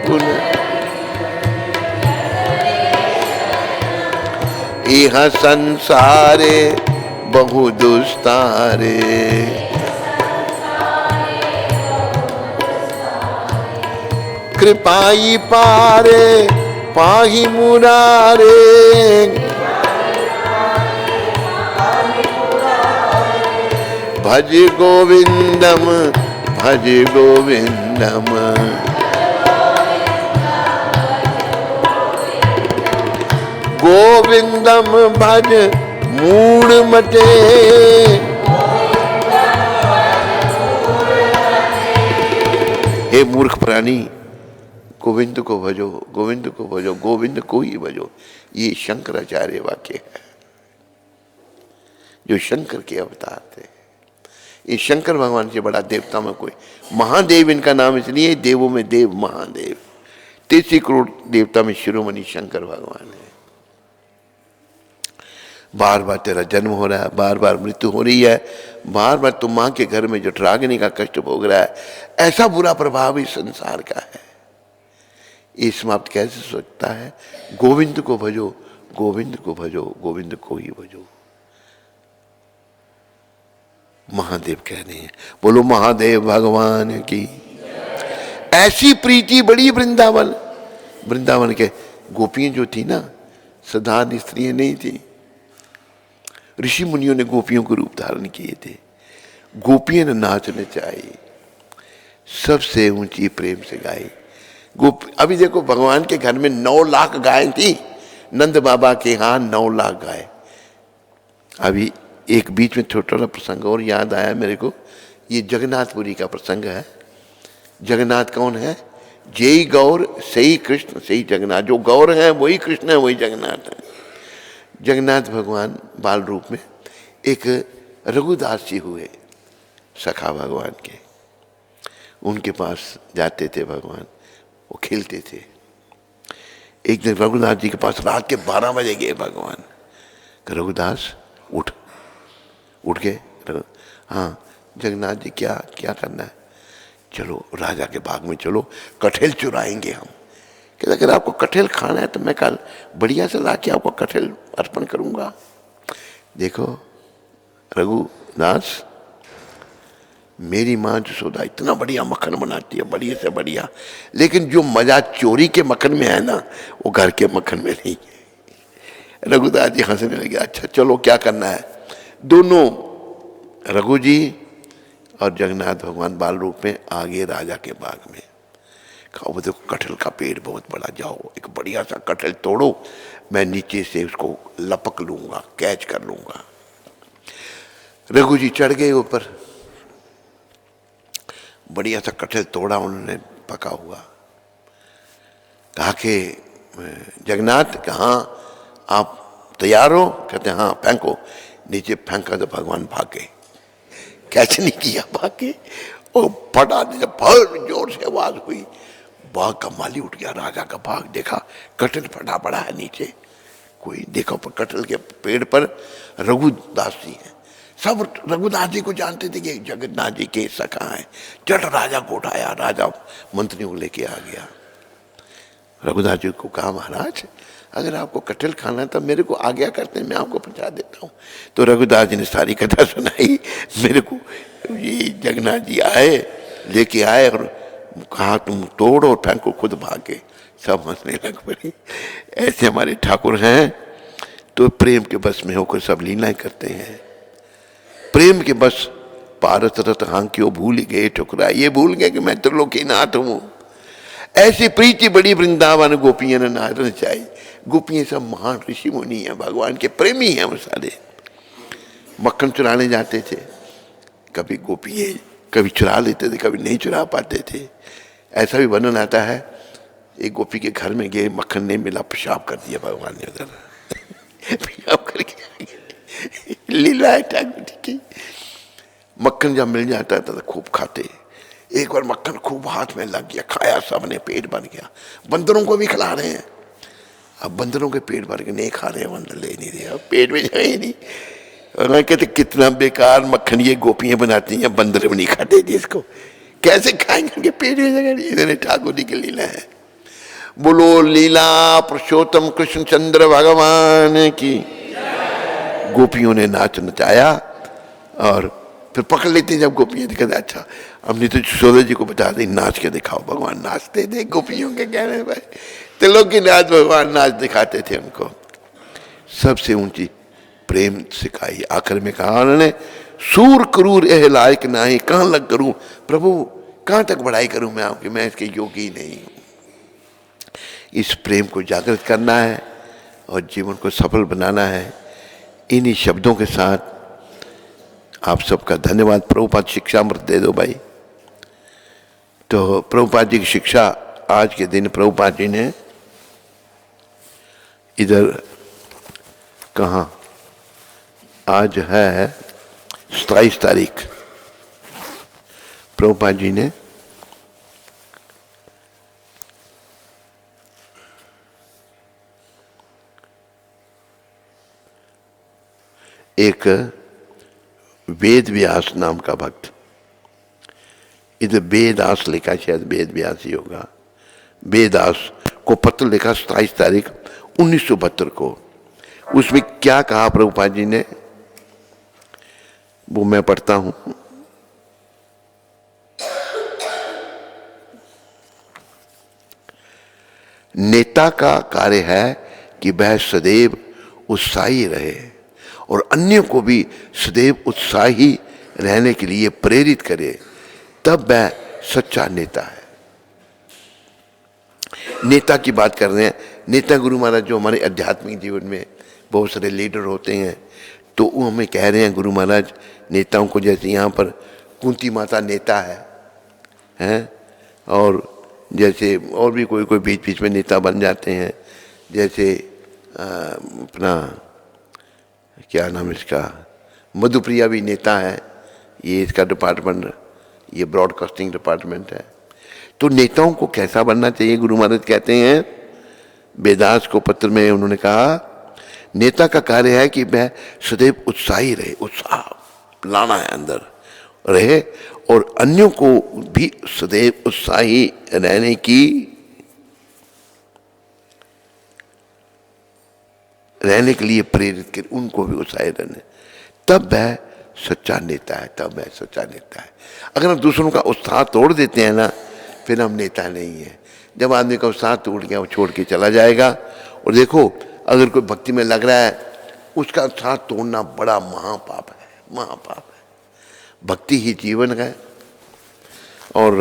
पुनः इह संसारे बहु दुस्तारे कृपाई पारे पाहि मुरारे। भज गोविंदम भज गोविंदम गोविंदम भज मूढ़ मते। हे मूर्ख प्राणी, गोविंद को भजो, गोविंद को भजो, गोविंद को ही भजो। ये शंकराचार्य वाक्य है, जो शंकर के अवतार थे। ये शंकर भगवान से बड़ा देवता में कोई। महादेव इनका नाम इसलिए, देवों में देव महादेव। 33 करोड़ देवता में शिरोमणि शंकर भगवान है। बार बार तेरा जन्म हो रहा है, बार बार मृत्यु हो रही है, बार बार तुम माँ के घर में जो जठराग्नि का कष्ट भोग रहा है, ऐसा बुरा प्रभाव इस संसार का है। ये समाप्त कैसे हो सकता है? गोविंद को भजो, गोविंद को भजो, गोविंद को ही भजो। महादेव कह रहे हैं, बोलो महादेव भगवान की। ऐसी प्रीति बड़ी वृंदावन। वृंदावन के गोपियां जो थी ना, साधारण स्त्रियां नहीं थी। ऋषि मुनियों ने गोपियों को रूप धारण किए थे। गोपियां ने नाच नचाई, सबसे ऊंची प्रेम से गाई। अभी देखो, भगवान के घर में 9 लाख गायें थी। नंद बाबा के यहाँ 9 लाख गाय। अभी एक बीच में छोटा प्रसंग और याद आया मेरे को। ये जगन्नाथपुरी का प्रसंग है। जगन्नाथ कौन है? जय गौर सही कृष्ण सही जगन्नाथ। जो गौर है वही कृष्ण है, वही जगन्नाथ है। जगन्नाथ भगवान बाल रूप में एक रघुदास जी हुए, सखा भगवान के। उनके पास जाते थे भगवान, वो खेलते थे। एक दिन रघुदास जी के पास रात के 12 बजे गए भगवान। रघुदास उठ गए। हाँ जगन्नाथ जी, क्या क्या करना है? चलो राजा के बाग में चलो, कटहल चुराएंगे हम। कहते अगर आपको कटहल खाना है तो मैं कल बढ़िया से ला के आपको कटहल अर्पण करूंगा। देखो रघुदास, मेरी माँ जसोदा इतना बढ़िया मक्खन बनाती है, बढ़िया से बढ़िया, लेकिन जो मजा चोरी के मक्खन में है ना, वो घर के मक्खन में नहीं है। रघुदास जी हंसने लगे। अच्छा चलो क्या करना है? दोनों रघु जी और जगन्नाथ भगवान बाल रूप में आगे राजा के बाग में। कहा देखो कटहल का पेड़ बहुत बड़ा, जाओ एक बढ़िया सा कटहल तोड़ो, मैं नीचे से उसको लपक लूंगा, कैच कर लूंगा। रघु जी चढ़ गए ऊपर, बढ़िया सा कटहल तोड़ा उन्होंने, पका हुआ। कहा कि जगन्नाथ, कहाँ आप तैयार हो? कहते हाँ। फेंको। नीचे फेंका तो भगवान भागे, कैच नहीं किया, भागे। और फटा, बहुत जोर से आवाज हुई, बाग का माली उठ गया। राजा का बाग देखा, कटहल फटा पड़ा है नीचे। कोई देखा पर कटहल के पेड़ पर रघुदास जी हैं। सब रघुदास जी को जानते थे कि जगन्नाथ जी के सखा हैं। चट राजा को उठाया, राजा मंत्रियों को लेके आ गया। रघुदास जी को कहा महाराज अगर आपको कटहल खाना है तो मेरे को आज्ञा करते हैं, मैं आपको पहुंचा देता हूँ। तो रघुदास जी ने सारी कथा सुनाई। मेरे को ये जगन्नाथ जी आए, लेके आए और कहा तुम तोड़ो और फेंको, खुद भागे। सब हंसने लग पड़े। ऐसे हमारे ठाकुर हैं तो प्रेम के बस में होकर सब लीलाएं करते हैं। प्रेम के बस पारस रत हांक्यो भूल गए ठुकरा, ये भूल गए कि मैं त्रिलोकीनाथ हूं। ऐसी प्रीति बड़ी वृंदावन गोपियां ने नारन चाहिए। गोपियां सब महान ऋषि मुनि हैं, भगवान के प्रेमी हैं वो सारे। मक्खन चुराने जाते थे, कभी गोपियां कभी चुरा लेते थे, कभी नहीं चुरा पाते थे। ऐसा भी वर्णन आता है, एक गोपी के घर में गए, मक्खन नहीं मिला, पेशाब कर दिया भगवान ने उधर। पेशाब करके लीला है ठाकुर जी की। मक्खन जब मिल जाता था तो खूब खाते। एक बार मक्खन खूब हाथ में लग गया, खाया सबने, पेट भर गया। बंदरों को भी खिला रहे हैं। अब बंदरों के पेट भर के नहीं खा रहे, बंदर ले नहीं रहे, अब पेट में जाए ही नहीं। और मैं कहते कितना बेकार मक्खन ये गोपियां बनाती हैं, बंदर भी नहीं खाते जिसको, कैसे खाएंगे, उनके पेट में जगह। इन्होंने ठाकुर जी की लीला है। बोलो लीला पुरुषोत्तम कृष्णचंद्र भगवान की। गोपियों ने नाच नचाया और फिर पकड़ लेते जब गोपियां दिखाते, अच्छा हमने तो यशोदा जी को बता दी नाच के दिखाओ। भगवान नाचते थे गोपियों के कहने भाई, त्रिलोकी नाच भगवान नाच दिखाते थे उनको। सबसे ऊंची प्रेम सिखाई। आखिर में कहा उन्होंने, सूर क्रूर एह लायक नहीं, कहां लग करूं प्रभु, कहां तक बड़ाई करूं मैं आपकी, मैं इसके योगी नहीं हूं। इस प्रेम को जागृत करना है और जीवन को सफल बनाना है। इन्हीं शब्दों के साथ आप सबका धन्यवाद। प्रभुपाद शिक्षा अमृत दे दो भाई। तो प्रभुपाद जी की शिक्षा आज के दिन प्रभुपाद जी ने इधर कहाँ, आज है 27 तारीख, प्रभुपाद जी ने एक वेद व्यास नाम का भक्त, इधर वेदास लिखा, शायद वेद व्यास ही होगा, वेदास को पत्र लिखा 27 तारीख 1972 को। उसमें क्या कहा प्रभुपाद जी ने, वो मैं पढ़ता हूं। नेता का कार्य है कि वह सदैव उत्साही रहे और अन्यों को भी सदैव उत्साही रहने के लिए प्रेरित करे, तब वह सच्चा नेता है। नेता की बात कर रहे हैं। नेता गुरु महाराज जो हमारे आध्यात्मिक जीवन में बहुत सारे लीडर होते हैं, तो वो हमें कह रहे हैं गुरु महाराज नेताओं को, जैसे यहाँ पर कुंती माता नेता है, और जैसे और भी कोई कोई बीच बीच में नेता बन जाते हैं। जैसे अपना क्या नाम इसका, मधुप्रिया भी नेता है, ये इसका डिपार्टमेंट, ये ब्रॉडकास्टिंग डिपार्टमेंट है। तो नेताओं को कैसा बनना चाहिए, गुरु महाराज कहते हैं वेदास को पत्र में उन्होंने कहा, नेता का कार्य है कि वह सदैव उत्साही रहे, उत्साह लाना है अंदर रहे, और अन्यों को भी सदैव उत्साही रहने के लिए प्रेरित कर, उनको भी उत्साही रहने, तब वह सच्चा नेता है, तब वह सच्चा नेता है। अगर हम दूसरों का उत्साह तोड़ देते हैं ना, फिर हम नेता नहीं है। जब आदमी का उत्साह टूट गया वो छोड़ के चला जाएगा। और देखो अगर कोई भक्ति में लग रहा है, उसका उत्साह तोड़ना बड़ा महापाप है, महापाप है। भक्ति ही जीवन है। और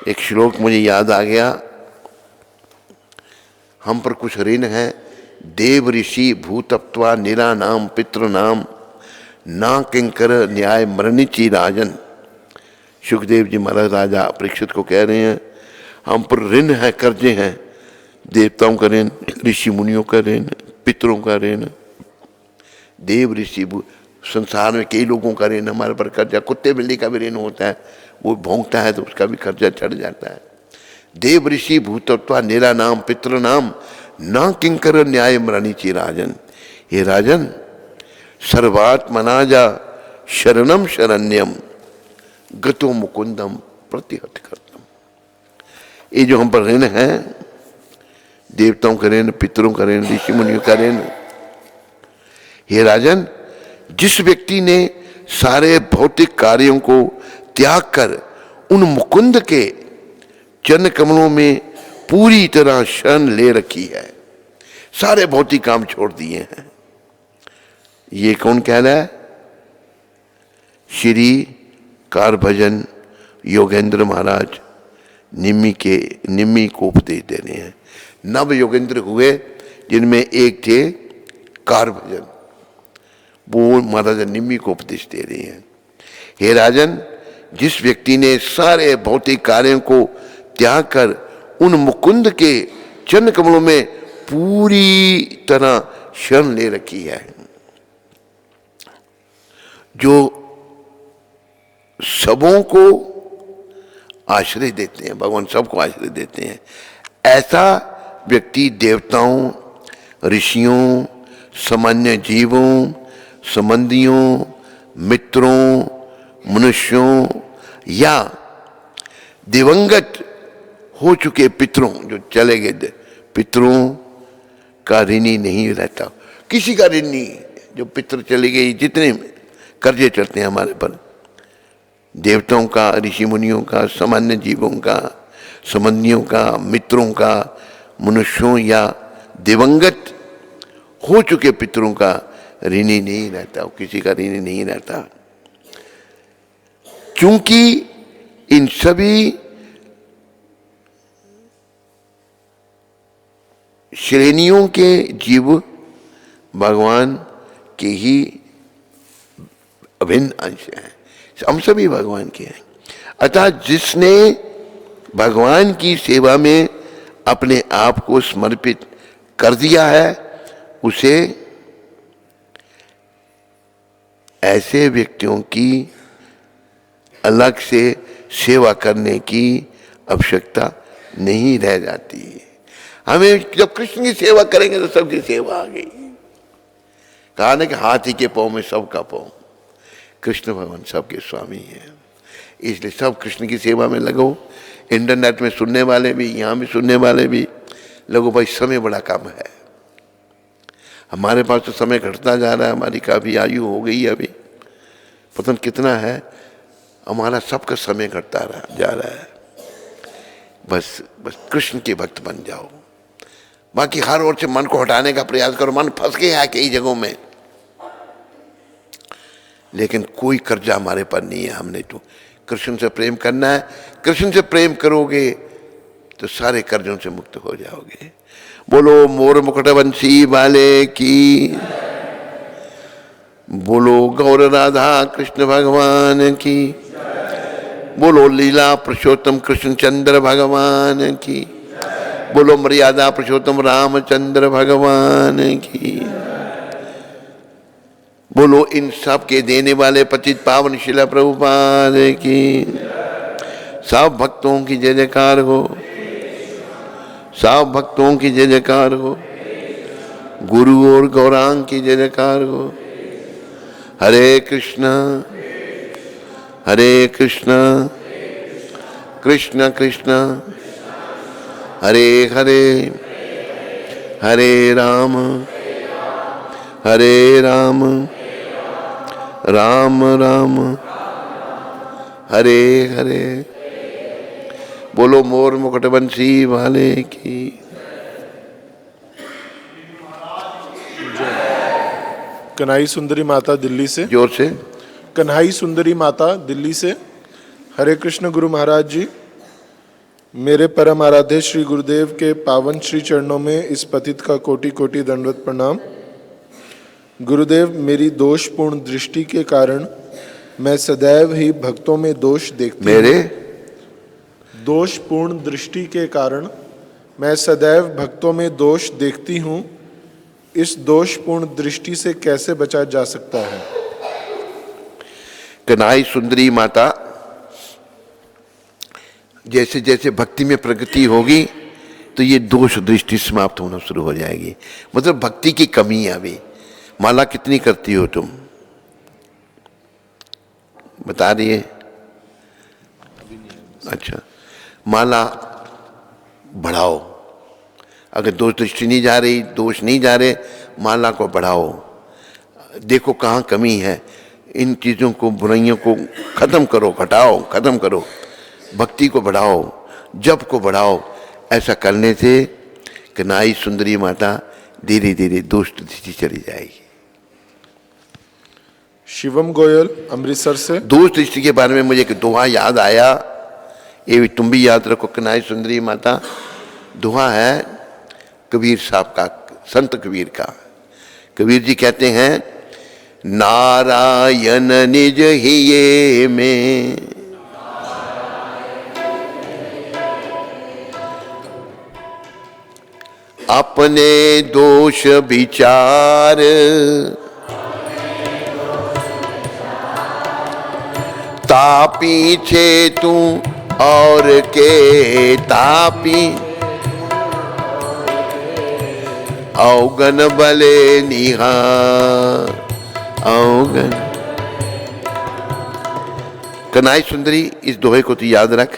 एक श्लोक मुझे याद आ गया, हम पर कुछ ऋण है, देव ऋषि भूतत्वा निरानाम पितृनाम ना किंकर न्याय मरणिची राजन। सुखदेव जी महाराज राजा परीक्षित को कह रहे हैं, हम पर ऋण है, कर्जे हैं, देवताओं का ऋण, ऋषि मुनियों का ऋण, पितरों का ऋण, देव ऋषि, संसार में कई लोगों का ऋण हमारे पर कर्जा, कुत्ते बिल्ली का भी ऋण होता है, वो भौंकता है तो उसका भी कर्जा चढ़ जाता है। देव ऋषि भूतत्वा निरानाम पितृनाम ना किंकर न्याय मरणिची राजन। हे राजन, सर्वात्मना जा शरणम शरण्यम गतो मुकुंदम प्रतिहत करतम। ये जो हम पर ऋण है, देवताओं का ऋण, पितरों का ऋण, ऋषि मुनियों का ऋण, हे राजन, जिस व्यक्ति ने सारे भौतिक कार्यों को त्याग कर उन मुकुंद के चरण कमलों में पूरी तरह शरण ले रखी है, सारे भौतिक काम छोड़ दिए हैं। ये कौन कह रहा है? श्री कारभजन योगेंद्र महाराज निम्मी को उपदेश दे रहे हैं। नव योगेंद्र हुए जिनमें एक थे कारभजन, वो महाराज निम्मी को उपदेश दे रहे हैं। हे राजन, जिस व्यक्ति ने सारे भौतिक कार्यों को त्याग कर उन मुकुंद के चरण कमलों में पूरी तरह शरण ले रखी है, जो सबों को आश्रय देते हैं, भगवान सबको आश्रय देते हैं, ऐसा व्यक्ति देवताओं, ऋषियों, सामान्य जीवों, संबंधियों, मित्रों, मनुष्यों या दिवंगत हो चुके पितरों, जो चले गए पितरों का ऋणी नहीं रहता। किसी का ऋण नहीं, जो पितर चले गए, जितने कर्जे चढ़ते हैं हमारे पर, देवताओं का, ऋषि मुनियों का, सामान्य जीवों का, संबंधियों का, मित्रों का, मनुष्यों या दिवंगत हो चुके पितरों का ऋणी नहीं रहता, किसी का ऋणी नहीं रहता। क्योंकि इन सभी श्रेणियों के जीव भगवान के ही अभिन्न अंश हैं, हम सभी भगवान के हैं। अतः जिसने भगवान की सेवा में अपने आप को समर्पित कर दिया है, उसे ऐसे व्यक्तियों की अलग से सेवा करने की आवश्यकता नहीं रह जाती। हमें जब कृष्ण की सेवा करेंगे तो सबकी सेवा आ गई। कहा ना कि हाथी के पाँव में सबका पाँव, कृष्ण भगवान सबके स्वामी हैं, इसलिए सब कृष्ण की सेवा में लगो। इंटरनेट में सुनने वाले भी, यहाँ भी सुनने वाले भी लगो। भाई समय बड़ा कम है, हमारे पास तो समय घटता जा रहा है, हमारी काफ़ी आयु हो गई है, अभी पता नहीं कितना है, हमारा सबका समय घटता जा रहा है। बस कृष्ण के भक्त बन जाओ, बाकी हर ओर से मन को हटाने का प्रयास करो। मन फंस गया है कई जगहों में, लेकिन कोई कर्जा हमारे पर नहीं है। हमने तो कृष्ण से प्रेम करना है, कृष्ण से प्रेम करोगे तो सारे कर्जों से मुक्त हो जाओगे। बोलो मोर मुकुट बंसी वाले की, बोलो गौर राधा कृष्ण भगवान की, बोलो लीला पुरुषोत्तम कृष्ण चंद्र भगवान की, बोलो मर्यादा पुरुषोत्तम रामचंद्र भगवान की, बोलो इन सब के देने वाले पतित पावन शिला प्रभुपाद की। सब भक्तों की जय जयकार हो, सब भक्तों की जय जयकार हो, गुरु और गौरांग की जय जयकार हो। हरे कृष्णा हरे कृष्णा कृष्ण कृष्ण हरे हरे, हरे राम राम राम हरे हरे। बोलो मोर मुकुट बंसी वाले की। कन्हाई सुंदरी माता दिल्ली से, जोर से। कन्हाई सुंदरी माता दिल्ली से। हरे कृष्ण गुरु महाराज जी, मेरे परम आराध्य श्री गुरुदेव के पावन श्री चरणों में इस पतित का कोटि कोटि दंडवत प्रणाम। गुरुदेव, मेरी दोषपूर्ण दृष्टि के कारण मैं सदैव ही भक्तों में दोष देखती हूँ। मेरे दोषपूर्ण दृष्टि के कारण मैं सदैव भक्तों में दोष देखती हूँ। इस दोषपूर्ण दृष्टि से कैसे बचा जा सकता है? कन्हाई सुंदरी माता, जैसे जैसे भक्ति में प्रगति होगी तो ये दोष दृष्टि समाप्त होना शुरू हो जाएगी। मतलब भक्ति की कमी है अभी। माला कितनी करती हो तुम? बता रही है? अच्छा, माला बढ़ाओ। अगर दोष दृष्टि नहीं जा रही, दोष नहीं जा रहे, माला को बढ़ाओ। देखो कहाँ कमी है, इन चीज़ों को, बुराइयों को खत्म करो, घटाओ, खत्म करो। भक्ति को बढ़ाओ, जप को बढ़ाओ। ऐसा करने से कन्हई सुंदरी माता धीरे धीरे दुष्ट दृष्टि चली जाएगी। शिवम गोयल अमृतसर से। दुष्ट दृष्टि के बारे में मुझे एक दोहा याद आया, ये भी तुम भी याद रखो। कन्हई सुंदरी माता दोहा है कबीर साहब का, संत कबीर का। कबीर जी कहते हैं, नारायण निज हिये में अपने दोष विचार, तापी छे तू और के तापी, अवगन बले निहार अवगन। कन्हई सुंदरी इस दोहे को तो याद रख।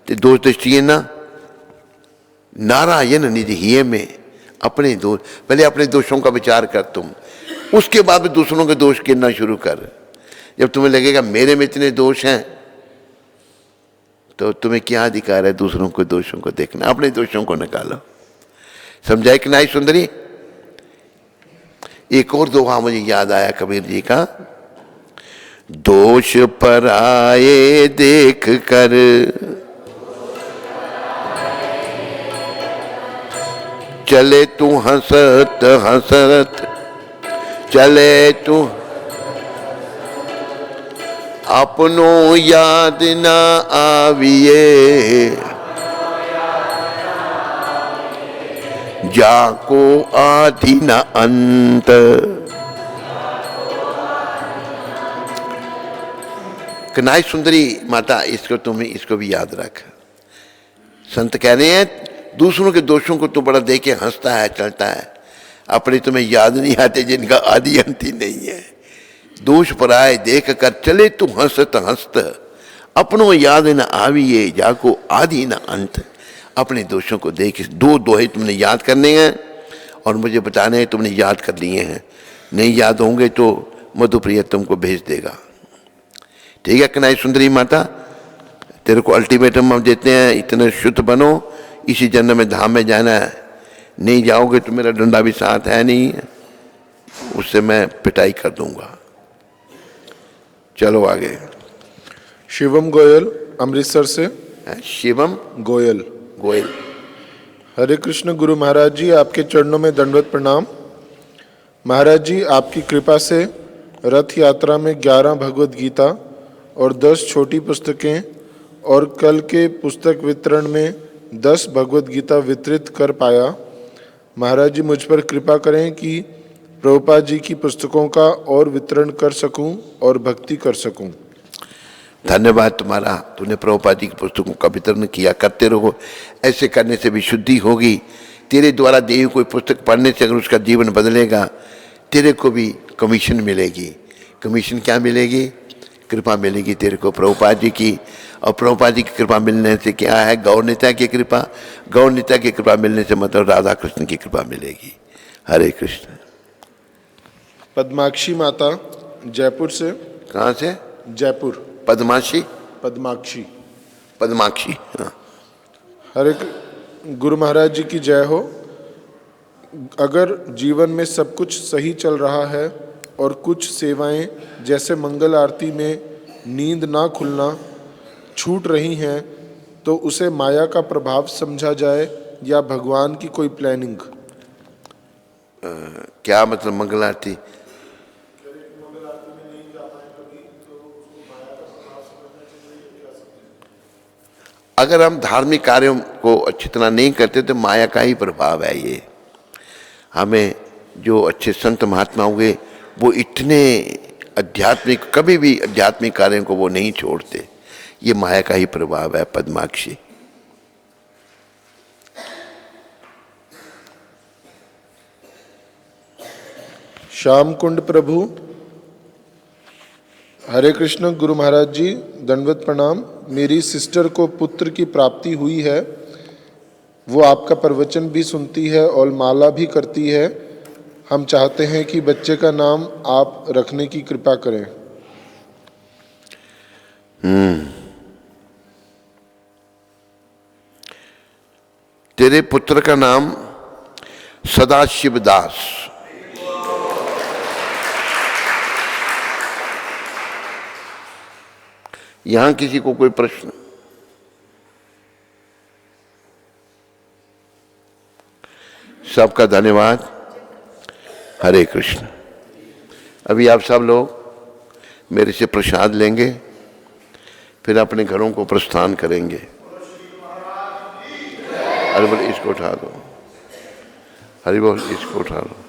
ते दोष दृष्टि ना, नारायण निज हिये में अपने दोष, पहले अपने दोषों का विचार कर तुम, उसके बाद दूसरों के दोष गिनना शुरू कर। जब तुम्हें लगेगा मेरे में इतने दोष हैं, तो तुम्हें क्या अधिकार है दूसरों के दोषों को देखना? अपने दोषों को निकालो। समझाए कन्हई सुंदरी। एक और दोहा मुझे याद आया कबीर जी का, दोष पर आए देख कर चले तू हंसत हंसत, चले तू अपनों याद ना आविए, जाको आदि न अंत। कन्हई सुंदरी माता, इसको तुम्हें इसको भी याद रख। संत कह रहे हैं दूसरों के दोषों को तो बड़ा देख के हंसता है, चलता है, अपने तुम्हें याद नहीं आते जिनका आदि अंत ही नहीं है। दोष पर आए देख कर चले तू हंसत हंसत, अपनों याद न आविए, जाको आदि न अंत। अपने दोषों को देख। दो दोहे तुमने याद करने हैं और मुझे बताने हैं तुमने याद कर लिए हैं। नहीं याद होंगे तो मधुप्रिय तुमको भेज देगा। ठीक है कन्हई सुंदरी माता, तेरे को अल्टीमेटम हम देते हैं, इतने शुद्ध बनो, इसी जन्म में धाम में जाना है। नहीं जाओगे तो मेरा डंडा भी साथ है नहीं, उससे मैं पिटाई कर दूंगा। चलो आगे। शिवम गोयल अमृतसर से। शिवम गोयल गोयल। हरे कृष्ण गुरु महाराज जी, आपके चरणों में दंडवत प्रणाम। महाराज जी, आपकी कृपा से रथ यात्रा में 11 भगवत गीता और 10 छोटी पुस्तकें और कल के पुस्तक वितरण में 10 भगवत गीता वितरित कर पाया। महाराज जी, मुझ पर कृपा करें कि प्रभुपाद जी की पुस्तकों का और वितरण कर सकूं और भक्ति कर सकूं। धन्यवाद तुम्हारा, तूने प्रभुपाद जी की पुस्तकों का वितरण किया, करते रहो। ऐसे करने से भी शुद्धि होगी। तेरे द्वारा दी हुई कोई पुस्तक पढ़ने से अगर उसका जीवन बदलेगा, तेरे को भी कमीशन मिलेगी। कमीशन क्या मिलेगी? कृपा मिलेगी तेरे को प्रभुपाद जी की। और प्रभुपाद जी की कृपा मिलने से क्या है? गौरनीता की कृपा। गौरनीता की कृपा मिलने से मतलब राधा कृष्ण की कृपा मिलेगी। हरे कृष्ण। पद्माक्षी माता जयपुर से। कहाँ से? जयपुर। पद्माक्षी। पद्माक्षी। पद्माक्षी, हाँ। हरे गुरु महाराज जी की जय हो। अगर जीवन में सब कुछ सही चल रहा है और कुछ सेवाएं जैसे मंगल आरती में नींद ना खुलना छूट रही हैं, तो उसे माया का प्रभाव समझा जाए या भगवान की कोई प्लानिंग? क्या मतलब मंगल आरती? अगर हम धार्मिक कार्यों को अच्छी तरह नहीं करते तो माया का ही प्रभाव है ये। हमें जो अच्छे संत महात्मा हुए वो इतने आध्यात्मिक, कभी भी आध्यात्मिक कार्यों को वो नहीं छोड़ते। ये माया का ही प्रभाव है पद्माक्षी। श्याम कुंड प्रभु। हरे कृष्ण गुरु महाराज जी, दंडवत प्रणाम। मेरी सिस्टर को पुत्र की प्राप्ति हुई है। वो आपका प्रवचन भी सुनती है और माला भी करती है। हम चाहते हैं कि बच्चे का नाम आप रखने की कृपा करें। तेरे पुत्र का नाम सदाशिव दास। यहां किसी को कोई प्रश्न? सबका धन्यवाद। हरे कृष्ण। अभी आप सब लोग मेरे से प्रसाद लेंगे, फिर अपने घरों को प्रस्थान करेंगे। अरे बोल, इसको उठा दो। हरि बोल, इसको उठा लो।